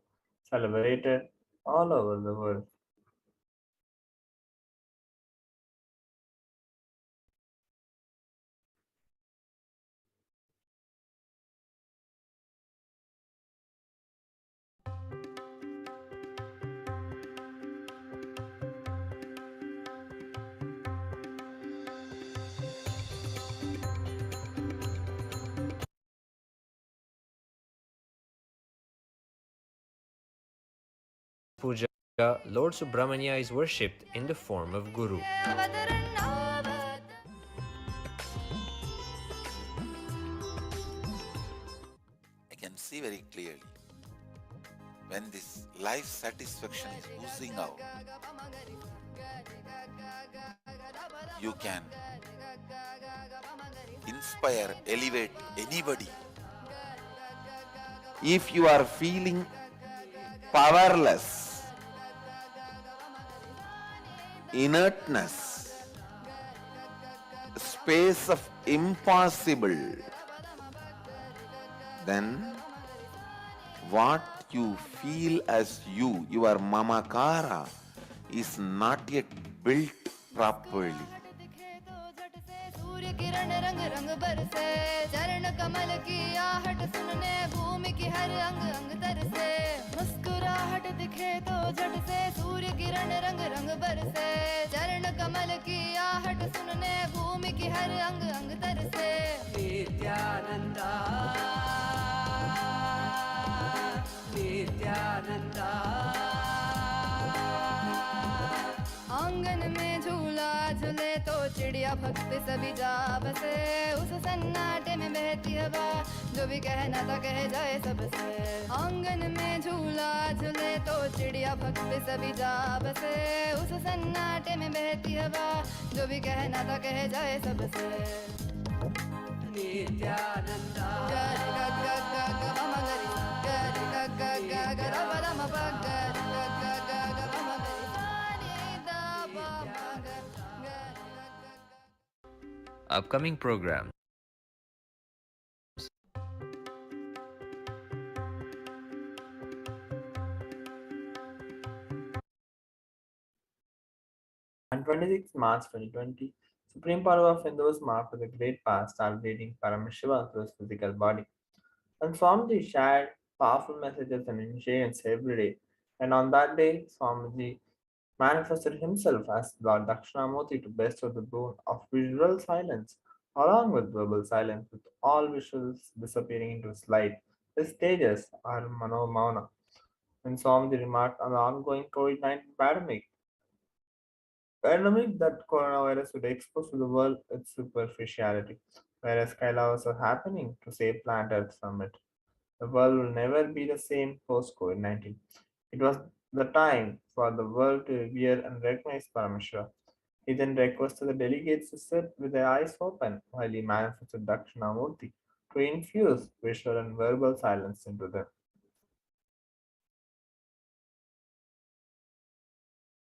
celebrated all over the world. Puja, Lord Subramanya is worshipped in the form of Guru. I can see very clearly when this life satisfaction is oozing out. You can inspire, elevate anybody. If you are feeling powerless, inertness, space of impossible, then what you feel as you, your mamakara, is not yet built properly. किरण रंग रंग बरसे चरण कमल की आहट सुनने भूमि की हर अंग अंग तरसे मुस्कुराहट दिखे तो झट से सूर्य किरण रंग रंग बरसे चरण कमल की आहट सुनने भूमि की हर अंग अंग तरसे नित्यानंदा नित्यानंदा आंगन में झूला झूले तो चिड़िया भक्ति सभी जा बसे उस सन्नाटे में बहती हवा जो भी कहना था कह जाए सबसे आंगन में झूला झूले तो चिड़िया भक्ति सभी जा बसे उस सन्नाटे में बहती हवा जो भी कहना था कह जाए सबसे नित्यानंदा गर ग ग ग ग म गरि गर ग ग ग ग र ब र म प गर ग ग ग ग म म गरि Upcoming program. On 26 March 2020, Supreme Power of Hinduism after the Great Fast started leading Paramashivoham through his physical body. And Swamiji shared powerful messages and initiations every day. And on that day, Swamiji manifested himself as Lord Dakshinamurti to bestow the boon of visual silence, along with verbal silence, with all visuals disappearing into his light. His stages are Mano when Swamiji remarked on the ongoing COVID-19 pandemic that coronavirus would expose to the world its superficiality, whereas Kailasa was happening to save planet Earth from it. The world will never be the same post COVID 19. It was the time for the world to revere and recognize Paramashiva. He then requested the delegates to sit with their eyes open while he manifested Dakshinamurti to infuse visual and verbal silence into them.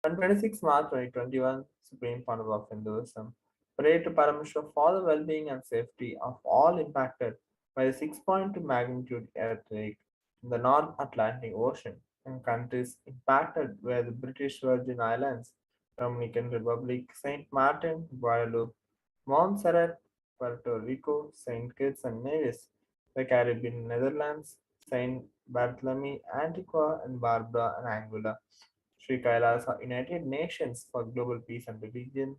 On 26 March 2021, Supreme Council of Hinduism prayed to Paramashiva for the well-being and safety of all impacted by the 6.2 magnitude earthquake in the North Atlantic Ocean and countries impacted were the British Virgin Islands, Dominican Republic, Saint Martin, Guadeloupe, Montserrat, Puerto Rico, Saint Kitts and Nevis, the Caribbean Netherlands, Saint Bartholomew, Antigua and Barbuda and Anguilla. Sri Kailasa United Nations for Global Peace and Religion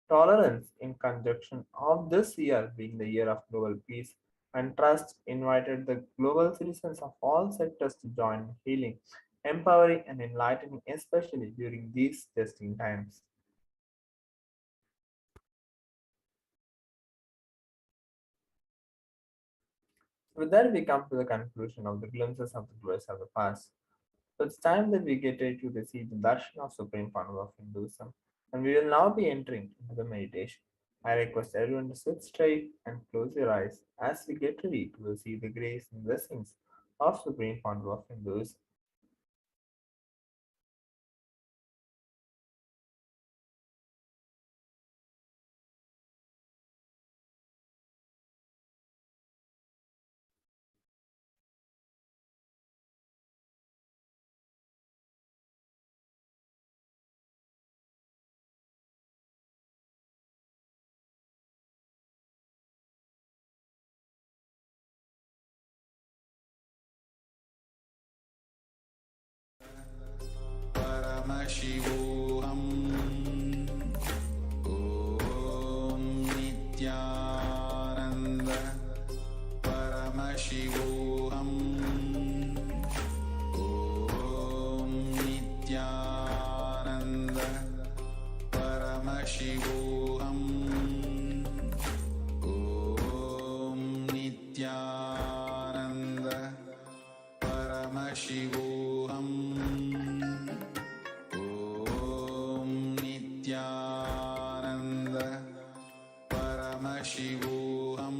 Tolerance in conjunction of this year being the year of global peace and trust invited the global citizens of all sectors to join in healing, empowering and enlightening especially during these testing times. With that we come to the conclusion of the glimpses of the glories of the past. So it's time that we get ready to receive the darshan of Supreme Power of Hinduism, and we will now be entering into the meditation. I request everyone to sit straight and close your eyes as we get ready to receive the grace and blessings of Supreme Power of Hinduism. Paramashivoham. Om Nithyananda Paramashivoham. Om Nithyananda Paramashivoham. Om Nithyananda Paramashivoham. Om Nithyananda Paramashivoham.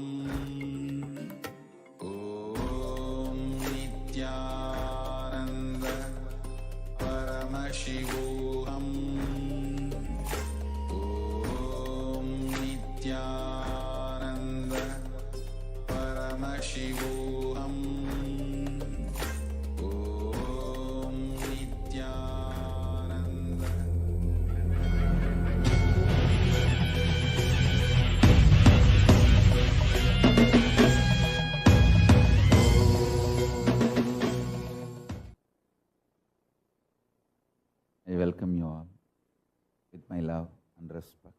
Om Nithyananda Paramashivoham. Om Nithyananda Paramashivoham. Om Nithyananda. I welcome you all with my love and respect.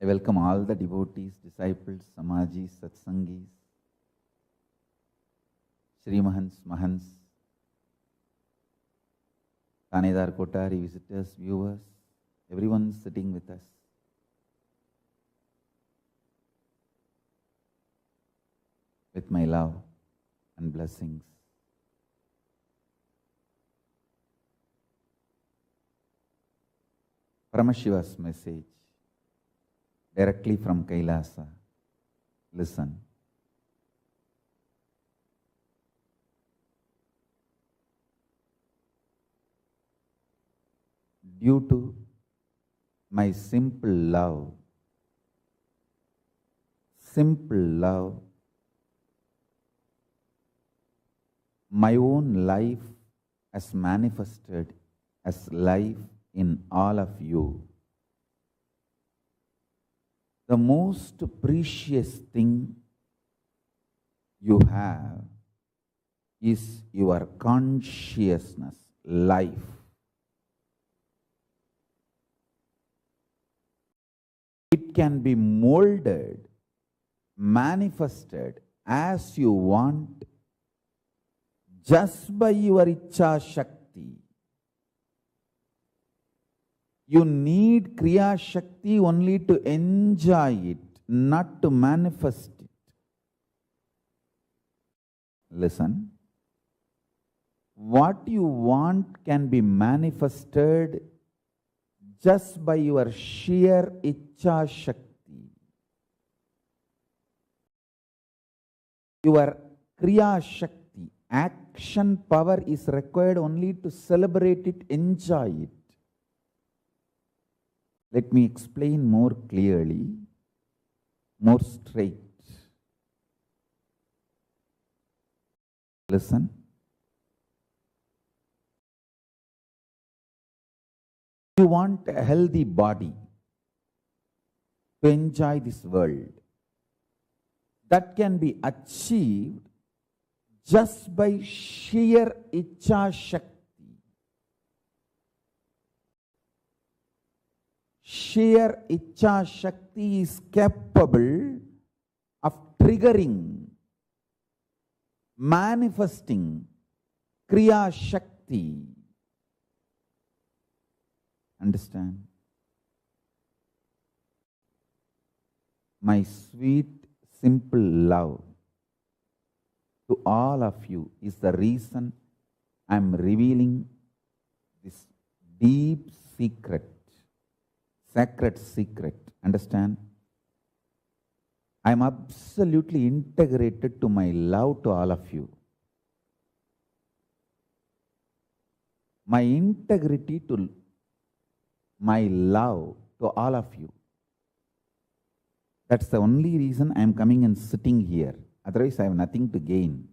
I welcome all the devotees, disciples, Samajis, Satsangis, Srimahans, Mahans, Thanedar Kotari, visitors, viewers, everyone sitting with us. With my love and blessings. Paramashiva's message directly from Kailasa. Listen. Due to my simple love, my own life as manifested as life in all of you. The most precious thing you have is your consciousness, life. It can be molded, manifested as you want just by your Ichcha Shakti. You need Kriya Shakti only to enjoy it, not to manifest it. Listen. What you want can be manifested just by your sheer Ichcha Shakti. Your Kriya Shakti, action power is required only to celebrate it, enjoy it. Let me explain more clearly, more straight. Listen. You want a healthy body to enjoy this world. That can be achieved just by sheer Ichcha Shakti. Sheer Ichcha Shakti is capable of triggering, manifesting Kriya Shakti. Understand? My sweet, simple love to all of you is the reason I am revealing this deep secret, sacred secret. Understand? I am absolutely integrated to my love to all of you. My integrity to my love to all of you. That's the only reason I am coming and sitting here. Otherwise, I have nothing to gain.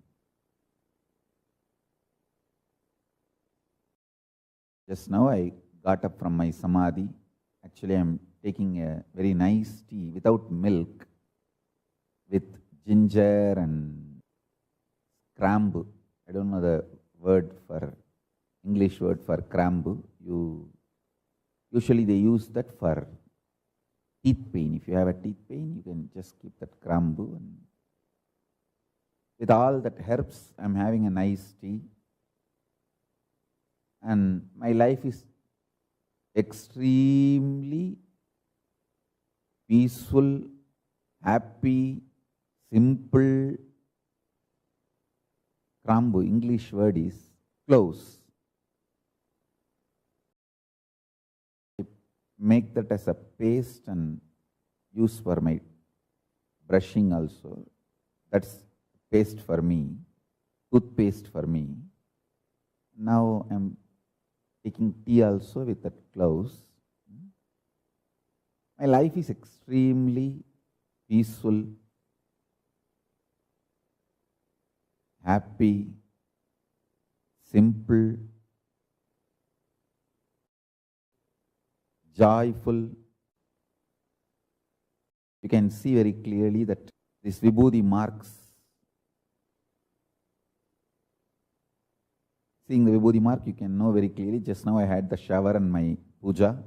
Just now I got up from my samadhi. Actually, I am taking a very nice tea without milk, with ginger and crambu. I don't know the word for, English word for crambu. Usually they use that for teeth pain. If you have a teeth pain, you can just keep that crambu. And with all that herbs, I'm having a nice tea. And my life is extremely peaceful, happy, simple. Krambu, English word is close. Make that as a paste and use for my brushing also. That's paste for me, toothpaste for me. Now I'm taking tea also with that cloves. My life is extremely peaceful, happy, simple, joyful. You can see very clearly that this Vibhuti marks. Seeing the Vibhuti mark, you can know very clearly. Just now I had the shower and my puja.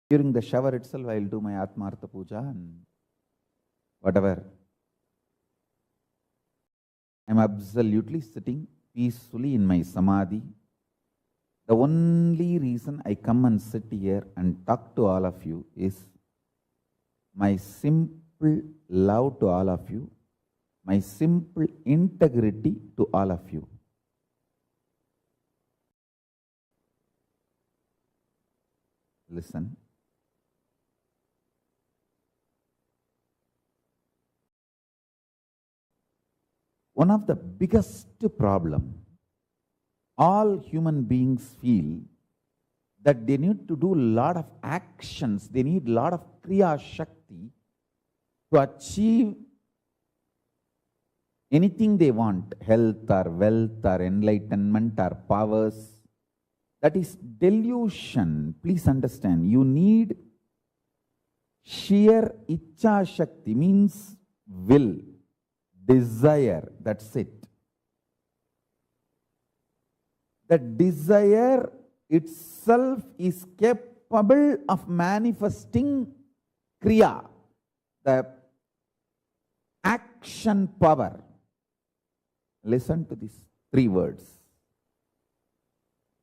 During the shower itself, I will do my Atmartha puja and whatever. I am absolutely sitting peacefully in my samadhi. The only reason I come and sit here and talk to all of you is my simple love to all of you, my simple integrity to all of you. Listen. One of the biggest problem all human beings feel that they need to do a lot of actions, they need a lot of Kriya Shakti to to achieve anything they want, health or wealth or enlightenment or powers, that is delusion. Please understand, you need sheer Icha Shakti, means will, desire, that's it. The desire itself is capable of manifesting Kriya, the action power. Listen to these three words.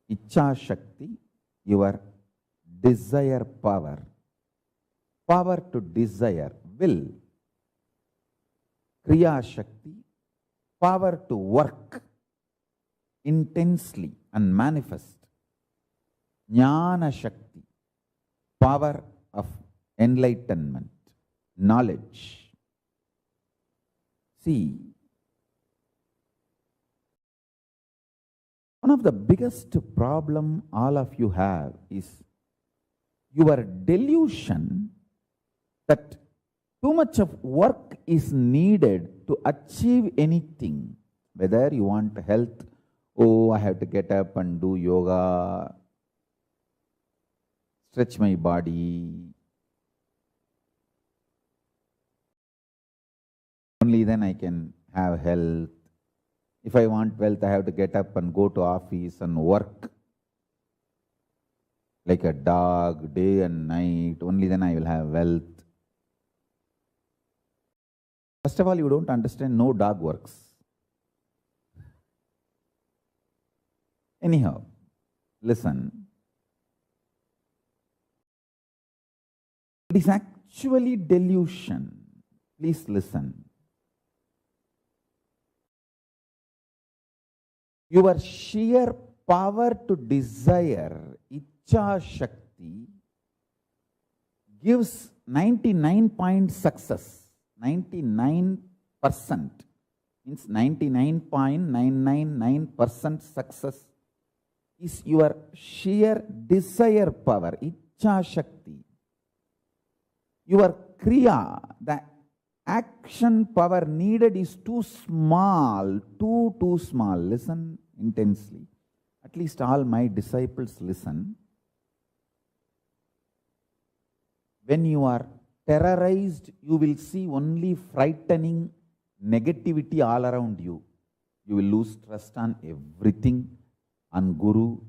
Icha Shakti, your desire power. Power to desire, will. Kriya Shakti, power to work intensely and manifest. Jnana Shakti, power of enlightenment, knowledge. See, one of the biggest problem all of you have is your delusion that too much of work is needed to achieve anything. Whether you want health, oh, I have to get up and do yoga, stretch my body. Only then I can have health. If I want wealth, I have to get up and go to office and work like a dog, day and night. Only then I will have wealth. First of all, you don't understand, no dog works. Anyhow, listen. It is actually delusion. Please listen. Your sheer power to desire, Icha Shakti, gives 99% success. 99% means 99.999% success is your sheer desire power, Icha Shakti. Your Kriya, the action power needed is too small, too small. Listen intensely. At least all my disciples listen. When you are terrorized, you will see only frightening negativity all around you. You will lose trust on everything, on Guru,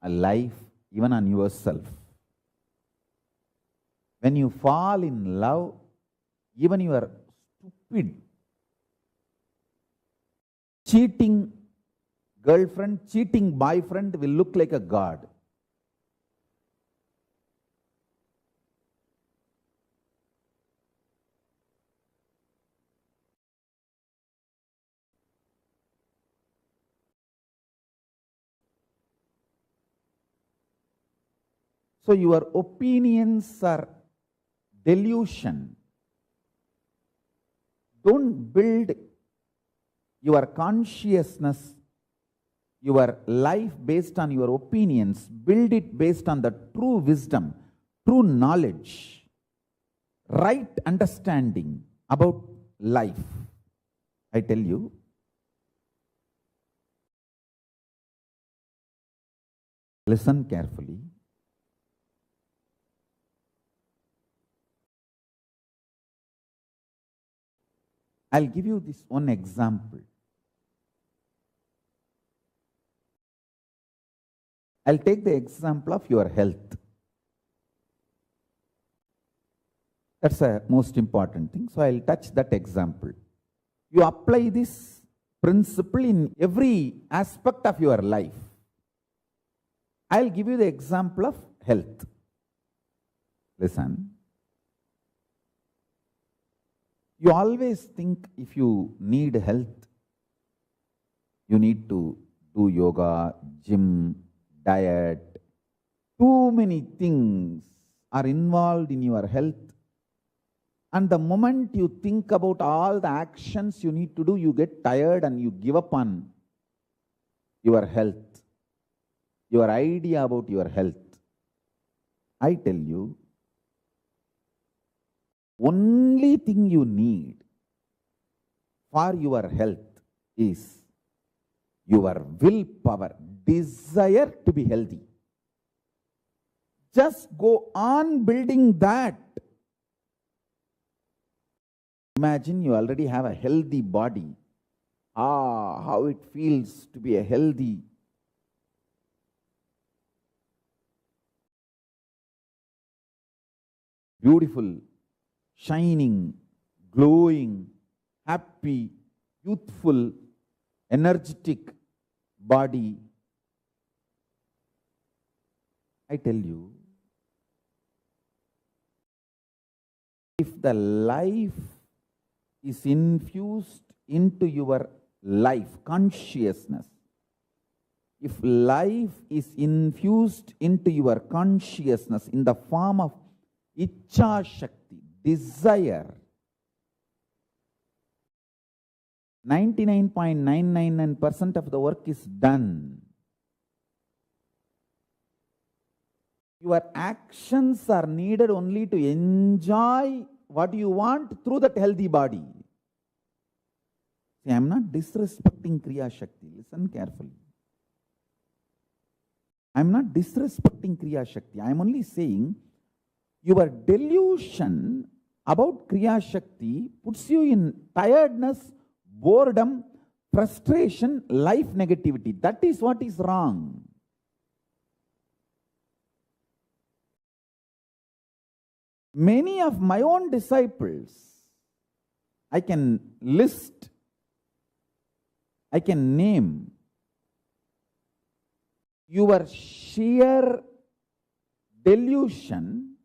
on life, even on yourself. When you fall in love, even your stupid, cheating girlfriend, cheating boyfriend will look like a god. So your opinions are delusion. Don't build your consciousness, your life based on your opinions. Build it based on the true wisdom, true knowledge, right understanding about life. I tell you, listen carefully. I'll give you this one example. I'll take the example of your health. That's the most important thing. So I'll touch that example. You apply this principle in every aspect of your life. I'll give you the example of health. Listen. You always think if you need health, you need to do yoga, gym, diet. Too many things are involved in your health. And the moment you think about all the actions you need to do, you get tired and you give up on your health, your idea about your health. I tell you, Only thing you need for your health is your willpower, desire to be healthy. Just go on building that. Imagine you already have a healthy body. How it feels to be a healthy. Beautiful, shining, glowing, happy, youthful, energetic body. I tell you, if the life is infused into your life, consciousness, if life is infused into your consciousness in the form of Ichcha Shakti, desire, 99.999% of the work is done. Your actions are needed only to enjoy what you want through that healthy body. See, I am not disrespecting Kriya Shakti. Listen carefully. I am not disrespecting Kriya Shakti. I am only saying your delusion about Kriya Shakti puts you in tiredness, boredom, frustration, life negativity. That is what is wrong. Many of my own disciples, I can list, I can name, your sheer delusion